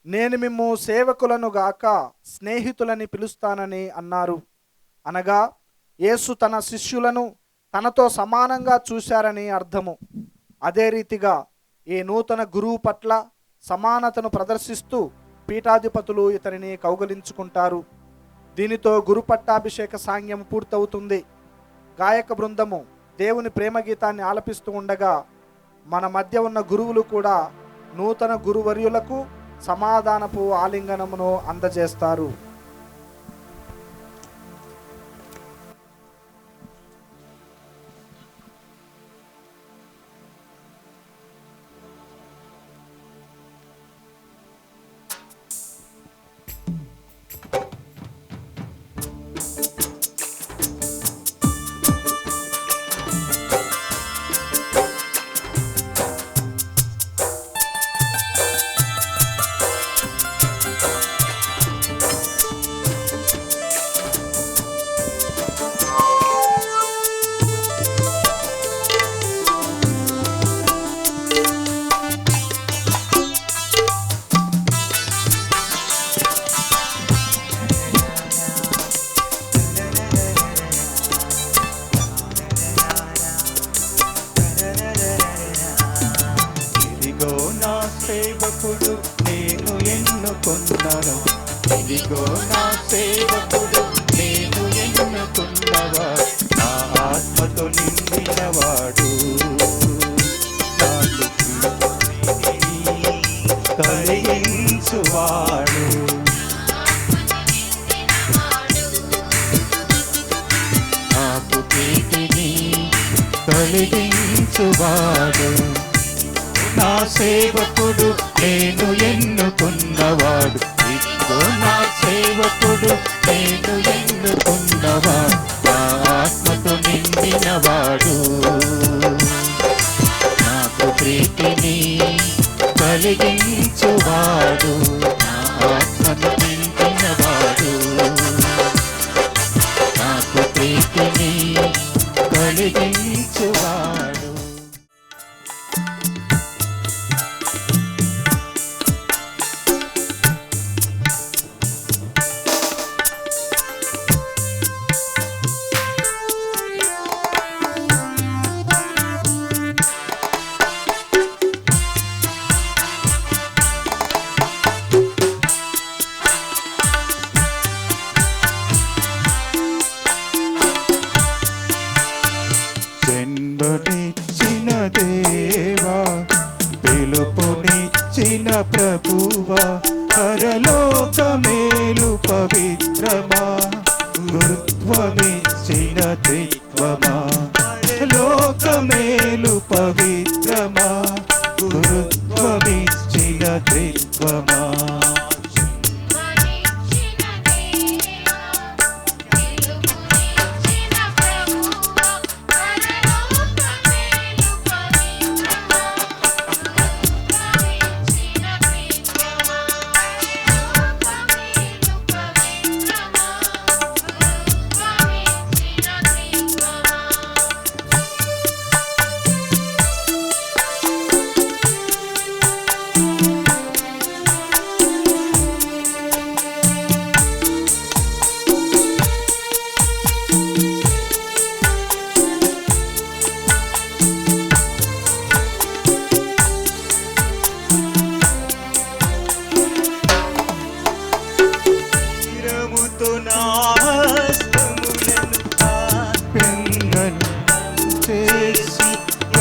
నేను మిమ్ము సేవకులను గాక స్నేహితులని పిలుస్తానని అన్నారు. అనగా యేసు తన శిష్యులను తనతో సమానంగా చూశారని అర్థము. అదే రీతిగా ఈ నూతన గురువు పట్ల సమానతను ప్రదర్శిస్తూ పీఠాధిపతులు ఇతనిని కౌగలించుకుంటారు. దీనితో గురు పట్టాభిషేక సాంగ్యం పూర్తవుతుంది. గాయక బృందము దేవుని ప్రేమ గీతాన్ని ఆలపిస్తూ ఉండగా మన మధ్య ఉన్న గురువులు కూడా నూతన గురువర్యులకు సమాధానపు ఆలింగనమును అందజేస్తారు. సేవకుడు నేను ఎన్నుకున్నాను, ఇదిగో నా సేవకుడు నేను ఎన్నుకున్నవా, నా ఆత్మతో నిండినవాడు, నాకు కలిగించువాడు. నాకు ప్రీతిని కలిగించువాడు, నా సేవకుడు నేను ఎన్నుకున్నవాడు, ఇదిగో నా సేవకుడు నేను ఎన్నుకున్నవాడు, నా ఆత్మతో నిండినవాడు నాకు ప్రీతిని కలిగించువాడు నా ఆత్మను నిండినవాడు నాకు ప్రీతిని కలిగించువాడు. జన్మనిచ్చిన దేవా పిలుపునిచ్చిన ప్రభువా పరలోక మేలు పవిత్రమా గురుత్వమిచ్చిన త్రిత్వమా లోక మేలు పవిత్రమా గురుత్వమిచ్చిన త్రిత్వమా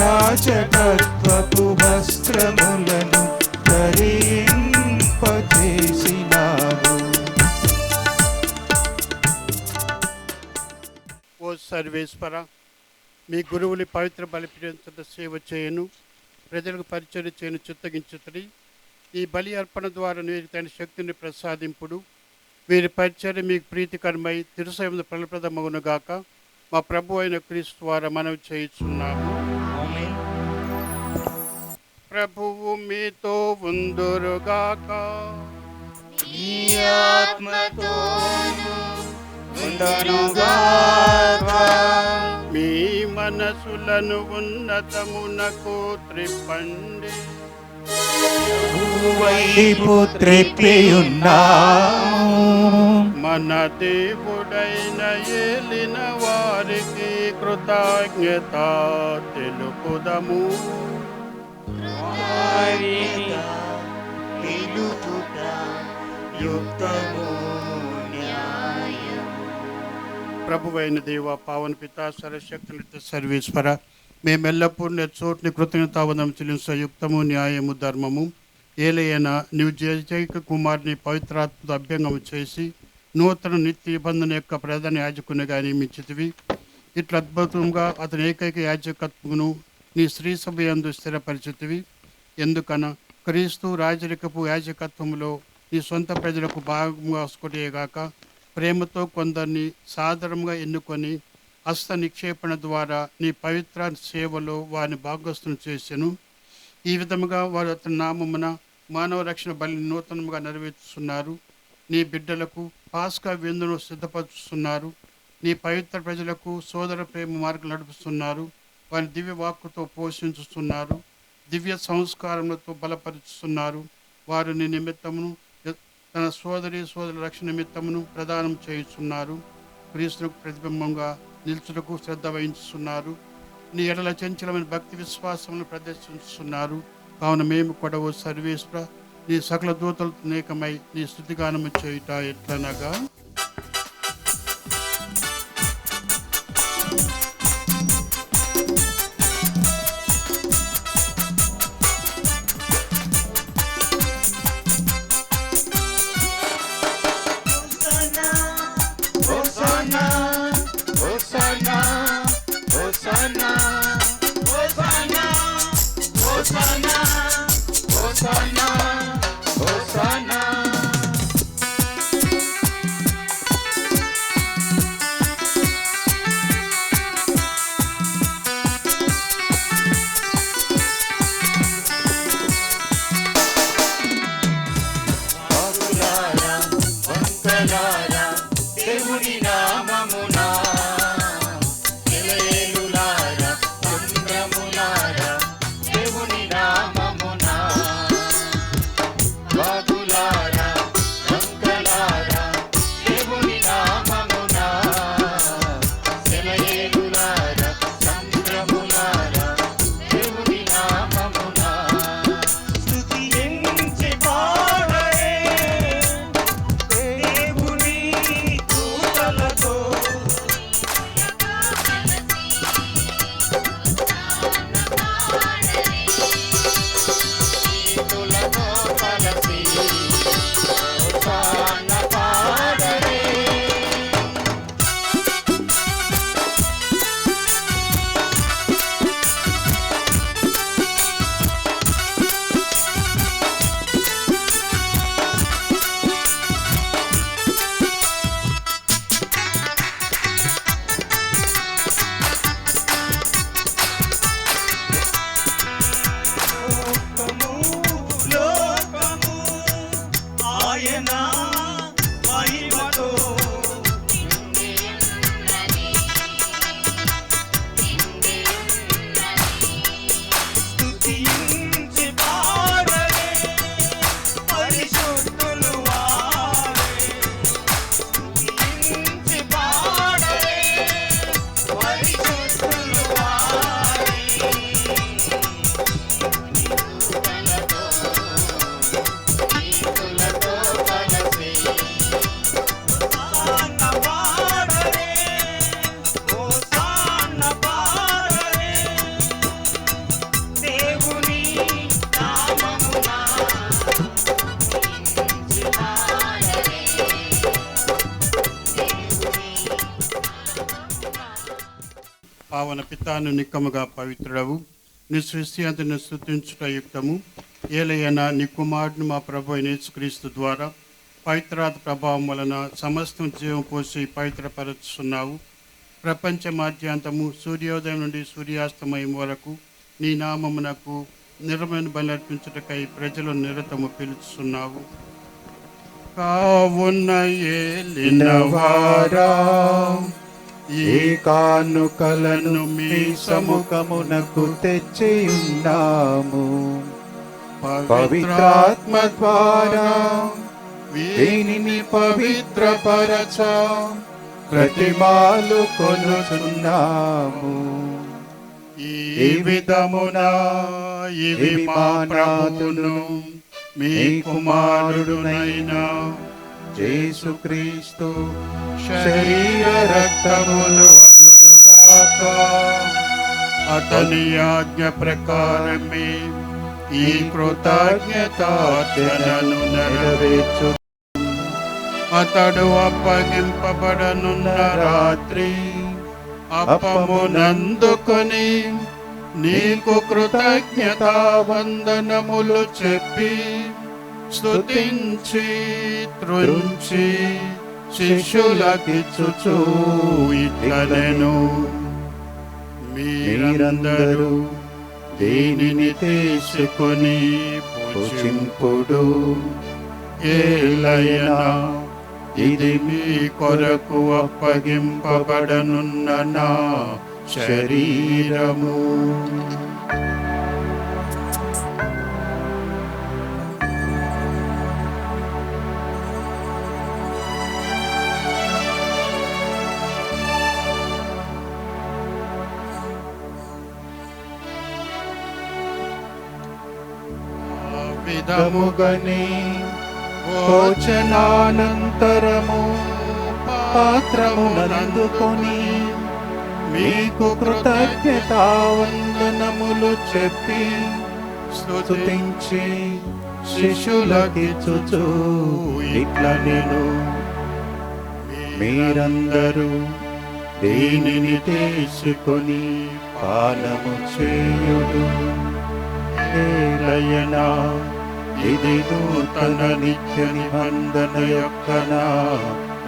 యాజకత్వపు వస్త్రములను ధరింపచేసినావు. ఓ సర్వేశ్వర, మీ గురువుని పవిత్ర బలిపీఠంత సేవ చేయను, ప్రజలకు పరిచయం చేయను చిత్తగించుతడి. ఈ బలి అర్పణ ద్వారా మీరు తన శక్తిని ప్రసాదింపుడు. వీరి పరిచయం మీకు ప్రీతికరమై తిరుసైన ఫలప్రదమగునుగాక. మా ప్రభు అయిన క్రీస్తు ద్వారా మనవి చేయుచున్నాము. ప్రభువు మీతో ఉందురుగాక. మీ మనసులను ఉన్నతమునకు త్రిప్పండి. వైపు త్రిప్పియున్నాము. మన దేవుడైన ఏలిన వారికి కృతజ్ఞత తెలుపుదము. ప్రభువైన దేవ, పావన పిత, సర్వశక్తి సర్వేశ్వర, మేమెల్లప్పుడు చోటుని కృతజ్ఞతావందనం చెల్లించే యుక్తము, న్యాయము, ధర్మము ఏలైన నీవు జైక కుమారుని పవిత్రాత్మతో అభ్యంగం చేసి నూతన నిత్య నిబంధన యొక్క ప్రధాన యాజకునిగా నియమించితివి. ఇట్లా అద్భుతంగా అతని ఏకైక యాజకత్వమును నీ స్త్రీ సభ యందు స్థిరపరిచితివి. ఎందుకన క్రీస్తు రాజరికపు యాజకత్వములో నీ సొంత ప్రజలకు భాగంగా కొట్టేగాక ప్రేమతో కొందరిని సాధారణంగా ఎన్నుకొని హస్త నిక్షేపణ ద్వారా నీ పవిత్ర సేవలో వారిని భాగస్థులు చేసెను. ఈ విధముగా వారు అతని నామమున మానవ రక్షణ బలిని నూతనంగా నెరవేర్చుతున్నారు. నీ బిడ్డలకు పాస్కా విందును సిద్ధపరుస్తున్నారు. నీ పవిత్ర ప్రజలకు సోదర ప్రేమ మార్గం నడుపుతున్నారు. వారిని దివ్య వాక్కుతో పోషించుతున్నారు. దివ్య సంస్కారములతో బలపరుచుతున్నారు. వారు నీ నిమిత్తమును తన సోదరుల రక్షణ నిమిత్తమును ప్రదానం చేయుచున్నారు. క్రీస్తుకు ప్రతిబింబంగా నిల్చుటకు శ్రద్ధ వహించుతున్నారు. నీ ఎడల చంచలమైన భక్తి విశ్వాసములను ప్రదర్శిస్తున్నారు. కావున మేము కూడా ఓ సర్వేశ్వర, నీ సకల దూతలతో అనేకమై నీ స్తుతిగానము చేయుట ఎట్లనగా, కొండలారా దేవుని నామమునా ఎలయేలులారా చంద్రములారా దేవుని నామమునా వాగులారా రంగలారా దేవుని నామమునా ఎలయేలులారా చంద్రములారా దేవుని నామమునా స్తుతించి పాడరే దేవుని దూతలతో గీతులతో కలసి హోసానా పాడరే లోకము ఆయన మహిమతో స్తుతించి పాడరే పరిశుద్ధులు వారే స్తుతించి పాడరే పరిశుద్ధులు వారే గీతులతో కలసి హోసానా పాడరే హోసానా పాడరే దేవుని నామమునా స్తుతించి పాడరే పావన పితాను నిక్కముగా పవిత్రుడవు నీ సృష్టి అంతను స్తుతించుట యుక్తము ఏలయన నీ కుమారుడు మా ప్రభు అయిన యేసుక్రీస్తు ద్వారా పవిత్రాత్మ ప్రభావం వలన సమస్తం జీవం పోసి పవిత్రపరుచున్నావు ప్రపంచ మాధ్యాంతము సూర్యోదయం నుండి సూర్యాస్తమయం వరకు నీ నామమునకు నిర్మల బలి అర్పించుటకై ప్రజలు నిరతము పిలుచున్నావు కావున్న ఏలినవారా ఈ కానుకలను మీ సముఖమునకు తెచ్చియున్నాము పవిత్రాత్మ ద్వారా వీనిని పవిత్రపరచ ప్రతిమాలు కొనుచున్నాము ఈ విధమున ఇవి మా ప్రభువును మీ కుమారుడునైన యేసుక్రీస్తు శరీర రక్తములు అగునుగాక. అతని ఆజ్ఞ ప్రకారమే ఈ కృతజ్ఞతార్చనను నెరవేర్చు. అతడు అప్పగింపబడనున్న రాత్రి అప్పమునందుకొని నీకు కృతజ్ఞతా వందనములు చెప్పి స్తుతించి త్రుంచి శిష్యులకిచ్చుచూ ఇట్లనెను, మీరందరూ దీనిని తీసుకొని భుజింపుడు. ఏలయనా ఇది మీ కొరకు అప్పగింపబడనున్న నా శరీరము. విధముగని భోజనానంతరము పాత్రమునందుకొని మీకు కృతజ్ఞతావందనములు చెప్పి స్తుతించి శిష్యులకిచ్చుచూ ఇట్లనెను, మీరందరూ దీనిని తీసుకొని పానము చేయుడు. ఏలయనా ఇది నూతన నిత్య నిబంధన యొక్క నా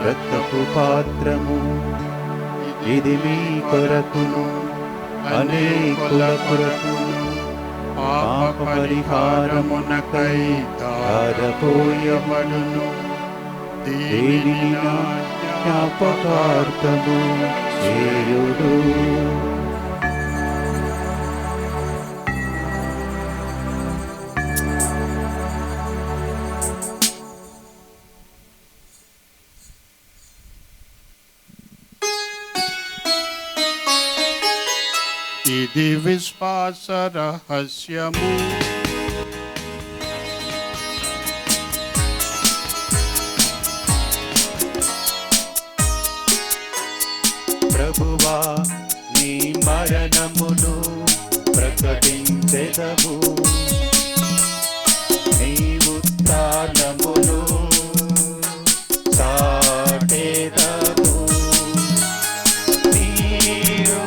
రక్తపు పాత్రము. ఇది మీ కొరకును అనేకుల కొరకును పాప పరిహారమునకై ధారపోయబడును. దీనిని నా జ్ఞాపకార్థము చేయుడు. ఇది విశ్వాస రహస్యము. ప్రభువా నీ మరణమును ప్రకటించెదము, నీ ఉత్థానమును చాటెదము. నీరు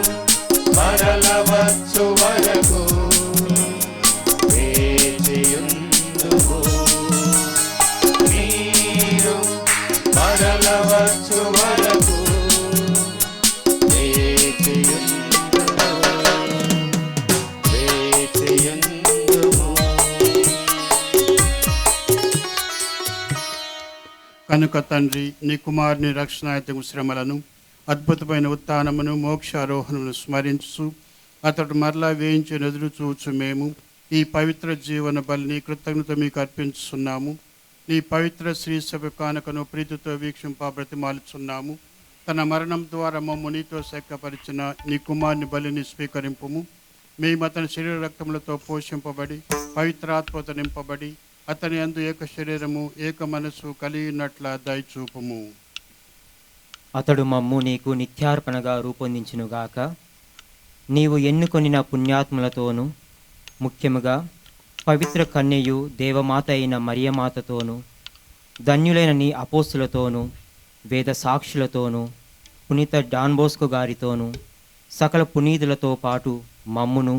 మరలవచ్చు వరకు వేచియుందుము, నీరు మరలవచ్చు వరకు కనుక తండ్రి, నీ కుమారుని రక్షణాయుతము శ్రమలను, అద్భుతమైన ఉత్థానమును, మోక్షారోహణను స్మరించు అతడు మరలా వేయించి ఎదురు చూచు మేము ఈ పవిత్ర జీవన బలిని కృతజ్ఞత మీకు అర్పించుతున్నాము. నీ పవిత్ర శ్రీ సభ కానుకను ప్రీతితో వీక్షింప బ్రతిమాలుచున్నాము. తన మరణం ద్వారా మమ్ము నీతో సఖ్యపరిచిన నీ కుమారుని బలిని స్వీకరింపుము. మేము అతని శరీర రక్తములతో పోషింపబడి పవిత్రాత్మతో నింపబడి అతని యందు ఏక శరీరము ఏక మనసు కలిగినట్ల దయచూపుము. అతడు మమ్ము నీకు నిత్యార్పణగా రూపొందించునుగాక. నీవు ఎన్నుకొనిన పుణ్యాత్ములతోనూ, ముఖ్యముగా పవిత్ర కన్యయు దేవమాత అయిన మరియమాతతోనూ, ధన్యులైన నీ అపోస్తులతోనూ, వేద సాక్షులతోనూ, పునీత డాన్బోస్కో గారితోనూ, సకల పునీతులతో పాటు మమ్మును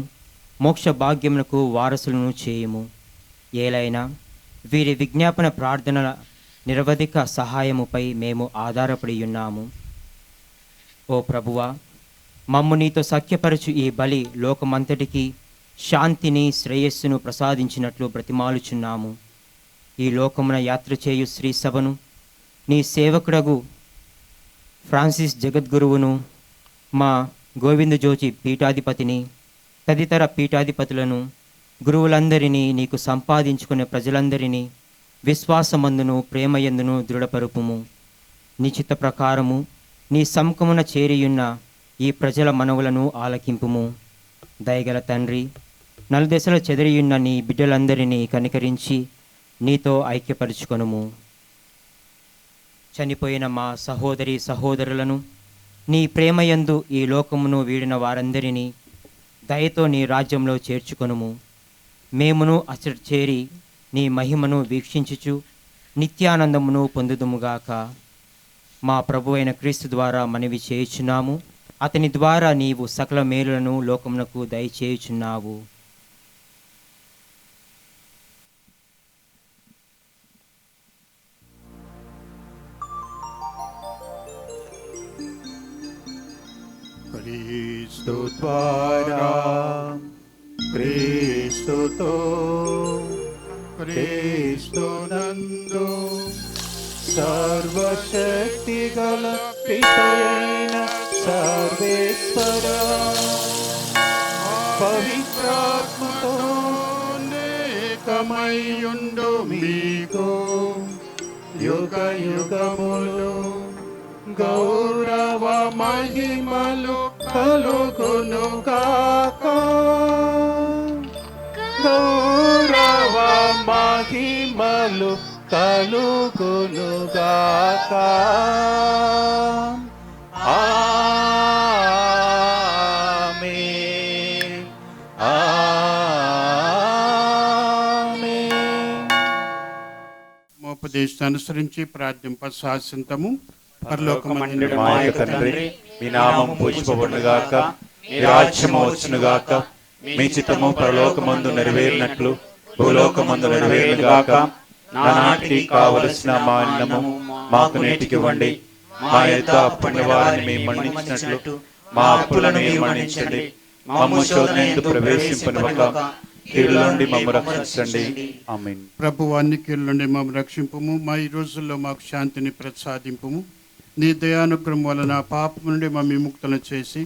మోక్ష భాగ్యమునకు వారసులను చేయుము. ఏలైనా వీరి విజ్ఞాపన ప్రార్థనల నిరవధిక సహాయముపై మేము ఆధారపడి ఉన్నాము. ఓ ప్రభువా, మమ్ము నీతో సఖ్యపరచు ఈ బలి లోకమంతటికి శాంతిని, శ్రేయస్సును ప్రసాదించినట్లు బ్రతిమాలుచున్నాము. ఈ లోకమున యాత్ర చేయు శ్రీ సభను, నీ సేవకుడగు ఫ్రాన్సిస్ జగద్గురువును, మా గోవిందజోచి పీఠాధిపతిని, తదితర పీఠాధిపతులను, గురువులందరినీ, నీకు సంపాదించుకునే ప్రజలందరినీ విశ్వాసమందును ప్రేమయందును దృఢపరుపుము. నీ చిత్త ప్రకారము నీ సముఖమున చేరియున్న ఈ ప్రజల మనవులను ఆలకింపుము. దయగల తండ్రి, నలుదెసలు చెదిరియున్న నీ బిడ్డలందరినీ కనికరించి నీతో ఐక్యపరుచుకొనుము. చనిపోయిన మా సహోదరి సహోదరులను, నీ ప్రేమయందు ఈ లోకమును వీడిన వారందరినీ దయతో నీ రాజ్యంలో చేర్చుకొనుము. మేమును అచట చేరి నీ మహిమను వీక్షించుచు నిత్యానందమును పొందుదుముగాక. మా ప్రభువైన క్రీస్తు ద్వారా మనవి చేయుచున్నాము. అతని ద్వారా నీవు సకల మేలులను లోకమునకు దయచేయుచున్నావు. క్రీస్తు ద్వారా, క్రీస్తుతో, క్రీస్తునందు సర్వశక్తి గల పితయైన సర్వేశ్వర పవిత్రాత్మతో ఏకమయ్యుండు మీకు యుగ యుగములు గౌరవ మహిమలు కలుగునుగాక. గౌరవ మహిమలు కలుగునుగాక. ఆమేన్. ఆమేన్. మోపదేశాన్ని అనుసరించి ప్రార్థింప శాసింతము. పరలోకమందుండు మా యొక్క తండ్రి, మీ నామం పూజింపబడునుగాక, మీ రాజ్యము వచ్చునుగాక, మీ చిత్తము పరలోకమందు నెరవేరినట్లు భూలోకమందు నెరవేరునుగాక. నానాటికి కావలసిన మా అన్నము మాకు నేటికి ఇవ్వండి. మా యొక్క అప్పుని వారిని మేము మన్నించినట్లు మా అప్పులను మీరు మన్నించండి. మమ్ము శోధన యందు ప్రవేశింపనివ్వక కీడు నుండి మమ్ము రక్షించండి. ఆమేన్. ప్రభు అన్ని కీళ్ళ నుండి మమ్మల్ని రక్షింపుము. మా ఈ రోజుల్లో మాకు శాంతిని ప్రసాదింపుము. నీ దయానుగ్రహం వలన పాపం నుండి మా విముక్తులను చేసి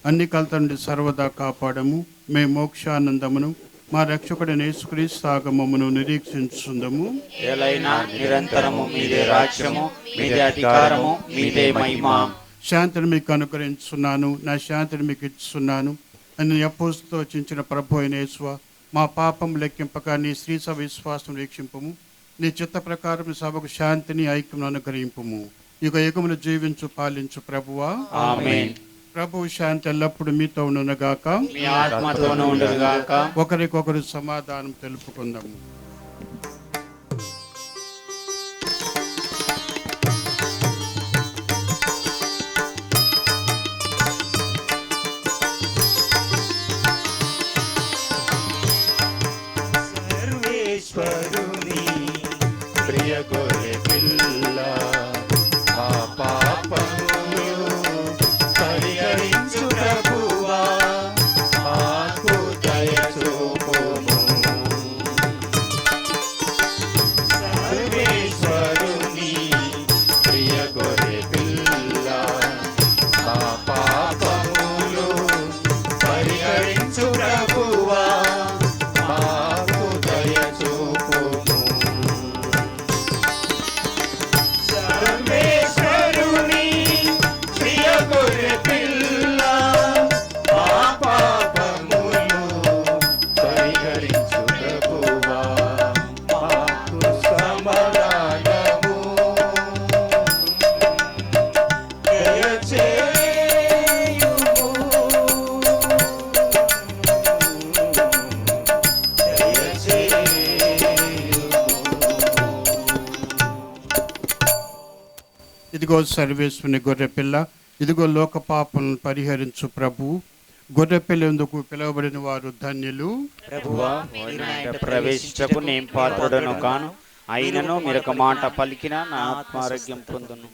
అన్ని కలత నుండి సర్వదా కాపాడము. మేము మోక్షానందమును మా రక్షకుడైన యేసుక్రీస్తు ఆగమమును నిరీక్షించుందము. ఎలైనా నిరంతరము మీదే రాజ్యము, మీదే అధికారము, మీదే మహిమ. శాంతిని మీకు అనుగ్రహించున్నాను, నా శాంతిని మీకు ఇస్తున్నాను అని అపోస్తుతో చించిన ప్రభు అయిన యేసువా, మా పాపం లెక్కింపక నీ శ్రీ సభ విశ్వాసం వీక్షింపము. నీ చిత్త ప్రకారం సభకు శాంతిని ఐక్యమును అనుగ్రహింపము. యుగ యుగములు జీవించు పాలించు ప్రభువా. ఆమేన్. ప్రభు శాంతి ఎల్లప్పుడు మీతో ఉండునుగాక, మీ ఆత్మతోనూ ఉండునుగాక. ఒకరికొకరు సమాధానం తెలుపుకుందాము. సర్వేశ్వరుని ప్రియ గొర్రె పిల్ల, మా పాపములు పరిహరించు ప్రభువా, మాకు దయ చూపుము. సర్వేశ్వరుని ప్రియ గొర్రె పిల్ల, మా పాపములు పరిహరించు ప్రభువా, మాకు దయ చూపుము. సర్వేశ్వరుని ప్రియ గొర్రె పిల్ల, మా పాపములు పరిహరించు ప్రభువా, మాకు సమాధానము దయచేయుము. ఇదిగో సర్వేశ్వరుని గొర్రెపిల్ల, ఇదిగో లోక పాపలను పరిహరించు ప్రభు. గొర్రెపిల్ల ఎందుకు పిలువబడిన వారు ధన్యులు. ప్రభువా, మీరు నా ఇంట ప్రవేశించకు నేను పాత్రుడను కాను, అయినను మీరొక మాట పలికిన నా ఆత్మారోగ్యం పొందును.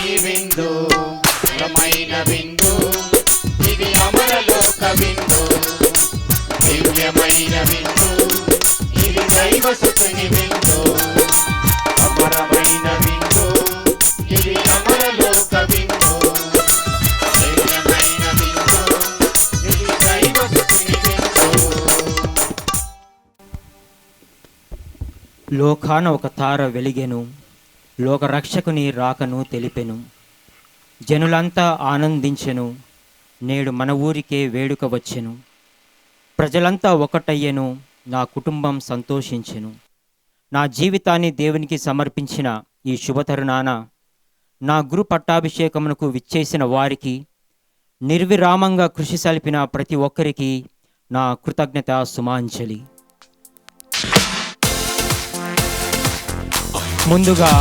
ఈ విందు రమైన విందు, ఇది అమరలోక విందు, దివ్యమైన విందు, ఇది దైవసుతుని విందు, అమరమైన విందు, ఇది అమరలోక విందు, దివ్యమైన విందు, ఇది దైవసుతుని విందు. లోకాన ఒక తార వెలిగెను, లోకరక్షకుని రాకను తెలిపెను. జనులంతా ఆనందించెను, నేడు మన ఊరికే వేడుక వచ్చెను. ప్రజలంతా ఒకటయ్యెను, నా కుటుంబం సంతోషించెను. నా జీవితాన్ని దేవునికి సమర్పించిన ఈ శుభతరుణాన నా గురు పట్టాభిషేకమునకు విచ్చేసిన వారికి, నిర్విరామంగా కృషి సల్పిన ప్రతి ఒక్కరికి నా కృతజ్ఞత సుమాంజలి. ముందుగా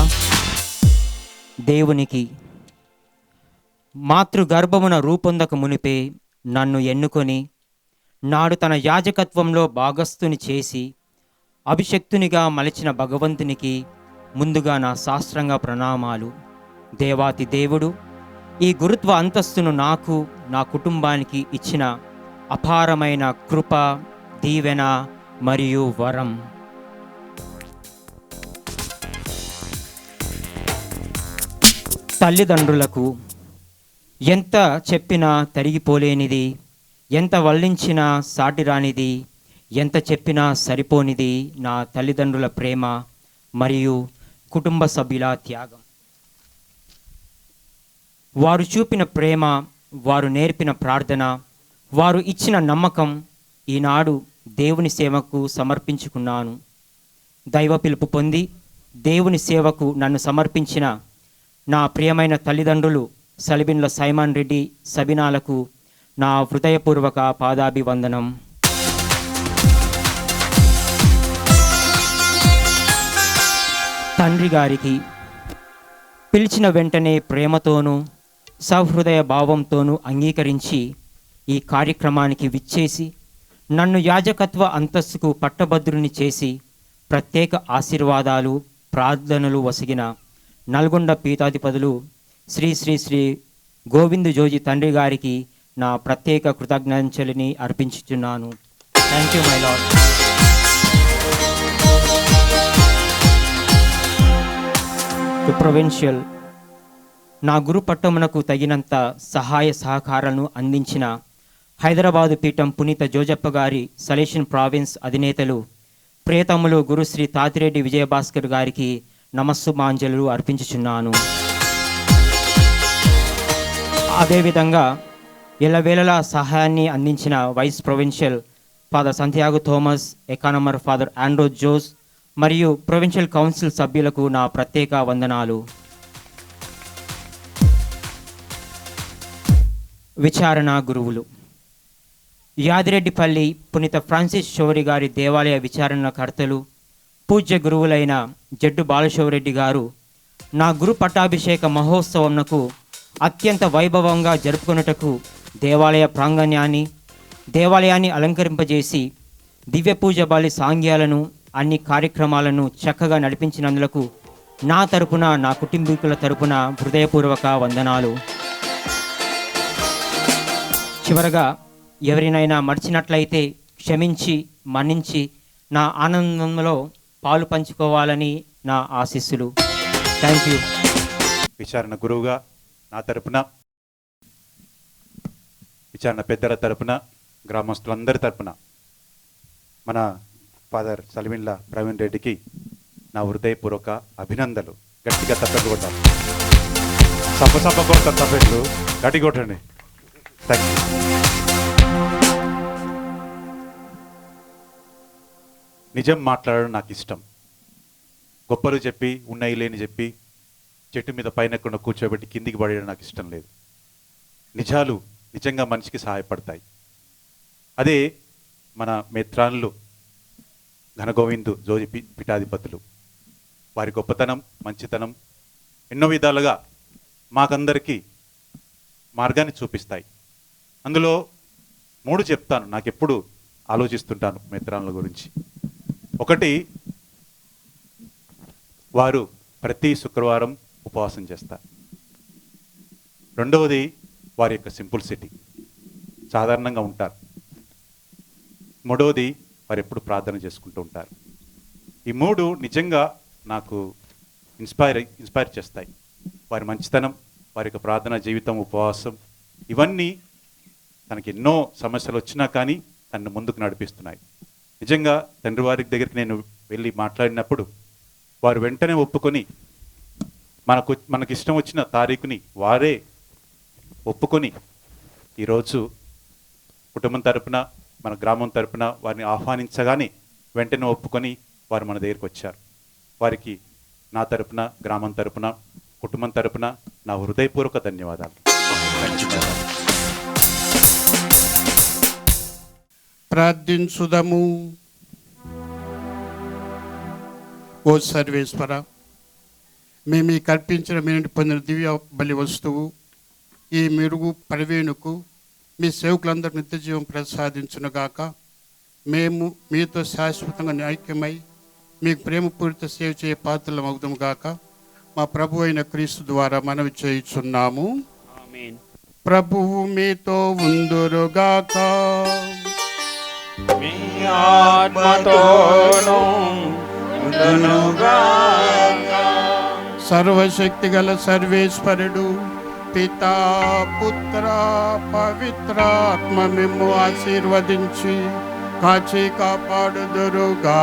దేవునికి, మాతృగర్భమున రూపొందక మునిపే నన్ను ఎన్నుకొని నాడు తన యాజకత్వంలో భాగస్థుని చేసి అభిషక్తునిగా మలచిన భగవంతునికి ముందుగా నా శాస్త్రంగ ప్రణామాలు. దేవాతి దేవుడు ఈ గురుత్వ అంతస్తును నాకు, నా కుటుంబానికి ఇచ్చిన అపారమైన కృప, దీవెన మరియు వరం. తల్లిదండ్రులకు ఎంత చెప్పినా తరిగిపోలేనిది, ఎంత వల్లించినా సాటిరానిది, ఎంత చెప్పినా సరిపోనిది నా తల్లిదండ్రుల ప్రేమ మరియు కుటుంబ సభ్యుల త్యాగం. వారు చూపిన ప్రేమ, వారు నేర్పిన ప్రార్థన, వారు ఇచ్చిన నమ్మకం ఈనాడు దేవుని సేవకు సమర్పించుకున్నాను. దైవ పిలుపు పొంది దేవుని సేవకు నన్ను సమర్పించిన నా ప్రియమైన తల్లిదండ్రులు సలిబిన్ల సైమన్ రెడ్డి, సబినాలకు నా హృదయపూర్వక పాదాభివందనం. తండ్రి గారికి పిలిచిన వెంటనే ప్రేమతోనూ సహృదయ భావంతోనూ అంగీకరించి ఈ కార్యక్రమానికి విచ్చేసి నన్ను యాజకత్వ అంతస్తుకు పట్టభద్రుని చేసి ప్రత్యేక ఆశీర్వాదాలు, ప్రార్థనలు వసిగిన నల్గొండ పీఠాధిపతులు శ్రీ శ్రీ శ్రీ గోవింద్ జోజి తండ్రి గారికి నా ప్రత్యేక కృతజ్ఞతలని అర్పించుచున్నాను. Thank you my lord. To provincial, నా గురు పట్టమునకు తగినంత సహాయ సహకారాలను అందించిన హైదరాబాదు పీఠం పునీత జోజప్ప గారి సలేషన్ ప్రావిన్స్ అధినేతలు ప్రియతమ్ములు గురుశ్రీ తాతిరెడ్డి విజయభాస్కర్ గారికి నమస్సుమాంజలు అర్పించుచున్నాను. అదేవిధంగా ఎల్లవేళలా సహాయాన్ని అందించిన vice provincial father Santiago Thomas, economer father Andrew Jose మరియు ప్రొవిన్షియల్ కౌన్సిల్ సభ్యులకు నా ప్రత్యేక వందనాలు. విచారణ గురువులు, యాదిరెడ్డిపల్లి పునీత ఫ్రాన్సిస్ షౌరి గారి దేవాలయ విచారణకర్తలు పూజ్య గురువులైన జడ్డు బాలశౌరెడ్డి గారు నా గురు పట్టాభిషేక మహోత్సవంకు అత్యంత వైభవంగా జరుపుకొనుటకు దేవాలయాన్ని అలంకరింపజేసి దివ్య పూజ బలి సాంగ్యాలను, అన్ని కార్యక్రమాలను చక్కగా నడిపించినందులకు నా తరపున, నా కుటుంబీకుల తరపున హృదయపూర్వక వందనాలు. చివరగా ఎవరినైనా మర్చినట్లయితే క్షమించి, మన్నించి నా ఆనందంలో పాలు పంచుకోవాలని నా ఆశీస్సులు. Thank you. విచారణ గురువుగా నా తరపున, విచారణ పెద్దల తరపున, గ్రామస్తులందరి తరపున మన ఫాదర్ సలిమిన్ల ప్రవీణ్ రెడ్డికి నా హృదయపూర్వక అభినందనలు. గట్టిగా తప్పట్లు కొట్టాలి. సప్ప కొడతారు తప్పట్లు, గట్టి కొట్టండి. Thank you. నిజం మాట్లాడడం నాకు ఇష్టం. గొప్పలు చెప్పి, ఉన్నాయి లేని చెప్పి, చెట్టు మీద పైన కూర్చోబెట్టి కిందికి పడేయడం నాకు ఇష్టం లేదు. నిజాలు నిజంగా మనిషికి సహాయపడతాయి. అదే మన మేత్రాన్లు ఘనగోవిందు జోజి పీఠాధిపతులు, వారి గొప్పతనం, మంచితనం ఎన్నో విధాలుగా మాకందరికీ మార్గాన్ని చూపిస్తాయి. అందులో 3 చెప్తాను, నాకు ఎప్పుడు ఆలోచిస్తుంటాను మేత్రాన్ల గురించి. ఒకటి, వారు ప్రతి శుక్రవారం ఉపవాసం చేస్తారు. రెండవది వారి యొక్క సింపుల్సిటీ, సాధారణంగా ఉంటారు. మూడవది వారు ఎప్పుడు ప్రార్థన చేసుకుంటూ ఉంటారు. ఈ మూడు నిజంగా నాకు ఇన్స్పైర్ చేస్తాయి. వారి మంచితనం, వారి యొక్క ప్రార్థనా జీవితం, ఉపవాసం, ఇవన్నీ తనకి ఎన్నో సమస్యలు వచ్చినా కానీ తనను ముందుకు నడిపిస్తున్నాయి. నిజంగా తండ్రి వారి దగ్గరికి నేను వెళ్ళి మాట్లాడినప్పుడు వారు వెంటనే ఒప్పుకొని మనకి ఇష్టం వచ్చిన తారీఖుని వారే ఒప్పుకొని ఈరోజు కుటుంబం తరపున, మన గ్రామం తరపున వారిని ఆహ్వానించగానే వెంటనే ఒప్పుకొని వారు మన దగ్గరికి వచ్చారు. వారికి నా తరపున, గ్రామం తరపున, కుటుంబం తరపున నా హృదయపూర్వక ధన్యవాదాలు. ప్రార్థించుదము. ఓ సర్వేశ్వర, మేము ఈ కల్పించిన మీ నుండి పొందిన దివ్య బలి వస్తువు ఈ మెరుగు పరవేణుకు మీ సేవకులందరూ నిత్య జీవం ప్రసాదించునుగాక. మేము మీతో శాశ్వతంగా ఐక్యమై మీకు ప్రేమపూరిత సేవ చేయ పాత్రలం అవుదాము గాక. మా ప్రభు అయిన క్రీస్తు ద్వారా మనవి చేయుచున్నాము. ప్రభువు మీతో ఉందురుగాక. మీ ఆత్మతోను ఉండునుగాక. సర్వశక్తి గల సర్వేశ్వరుడు పితా, పుత్ర, పవిత్రాత్మ మిమ్ము ఆశీర్వదించి కాచి కాపాడుదురుగాక.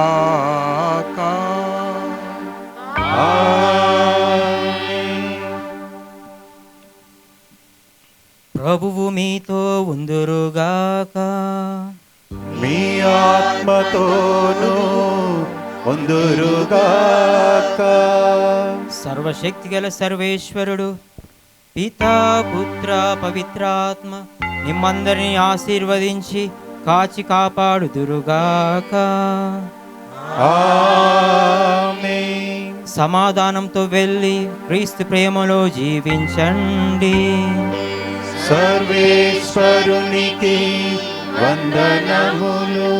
ప్రభువు మీతో ఉందురుగాక. మీ ఆత్మతోను ఉందురుగాక. సర్వశక్తిగల సర్వేశ్వరుడు పితా, పుత్ర, పవిత్రాత్మ మిమ్మందరినీ ఆశీర్వదించి కాచి కాపాడుదురుగాక. ఆమేన్. సమాధానంతో వెళ్ళి క్రీస్తు ప్రేమలో జీవించండి. సర్వేశ్వరునికి వందనములు.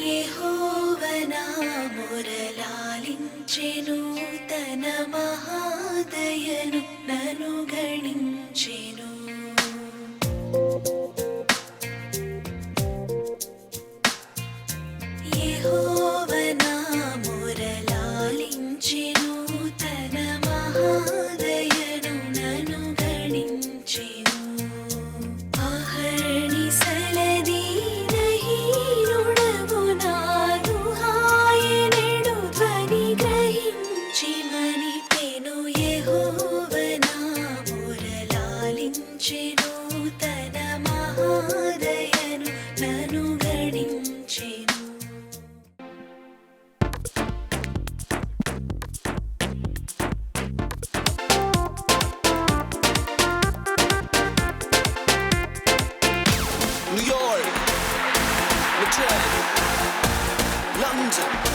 యెహోవనా మొరలాలించెను, తన మహాదయను నన్ను గణించెను. యెహోవనా మొరలాలించెను, తన మహాదయను నన్ను గణించెను. అహర్నిశలది New York, Madrid, London.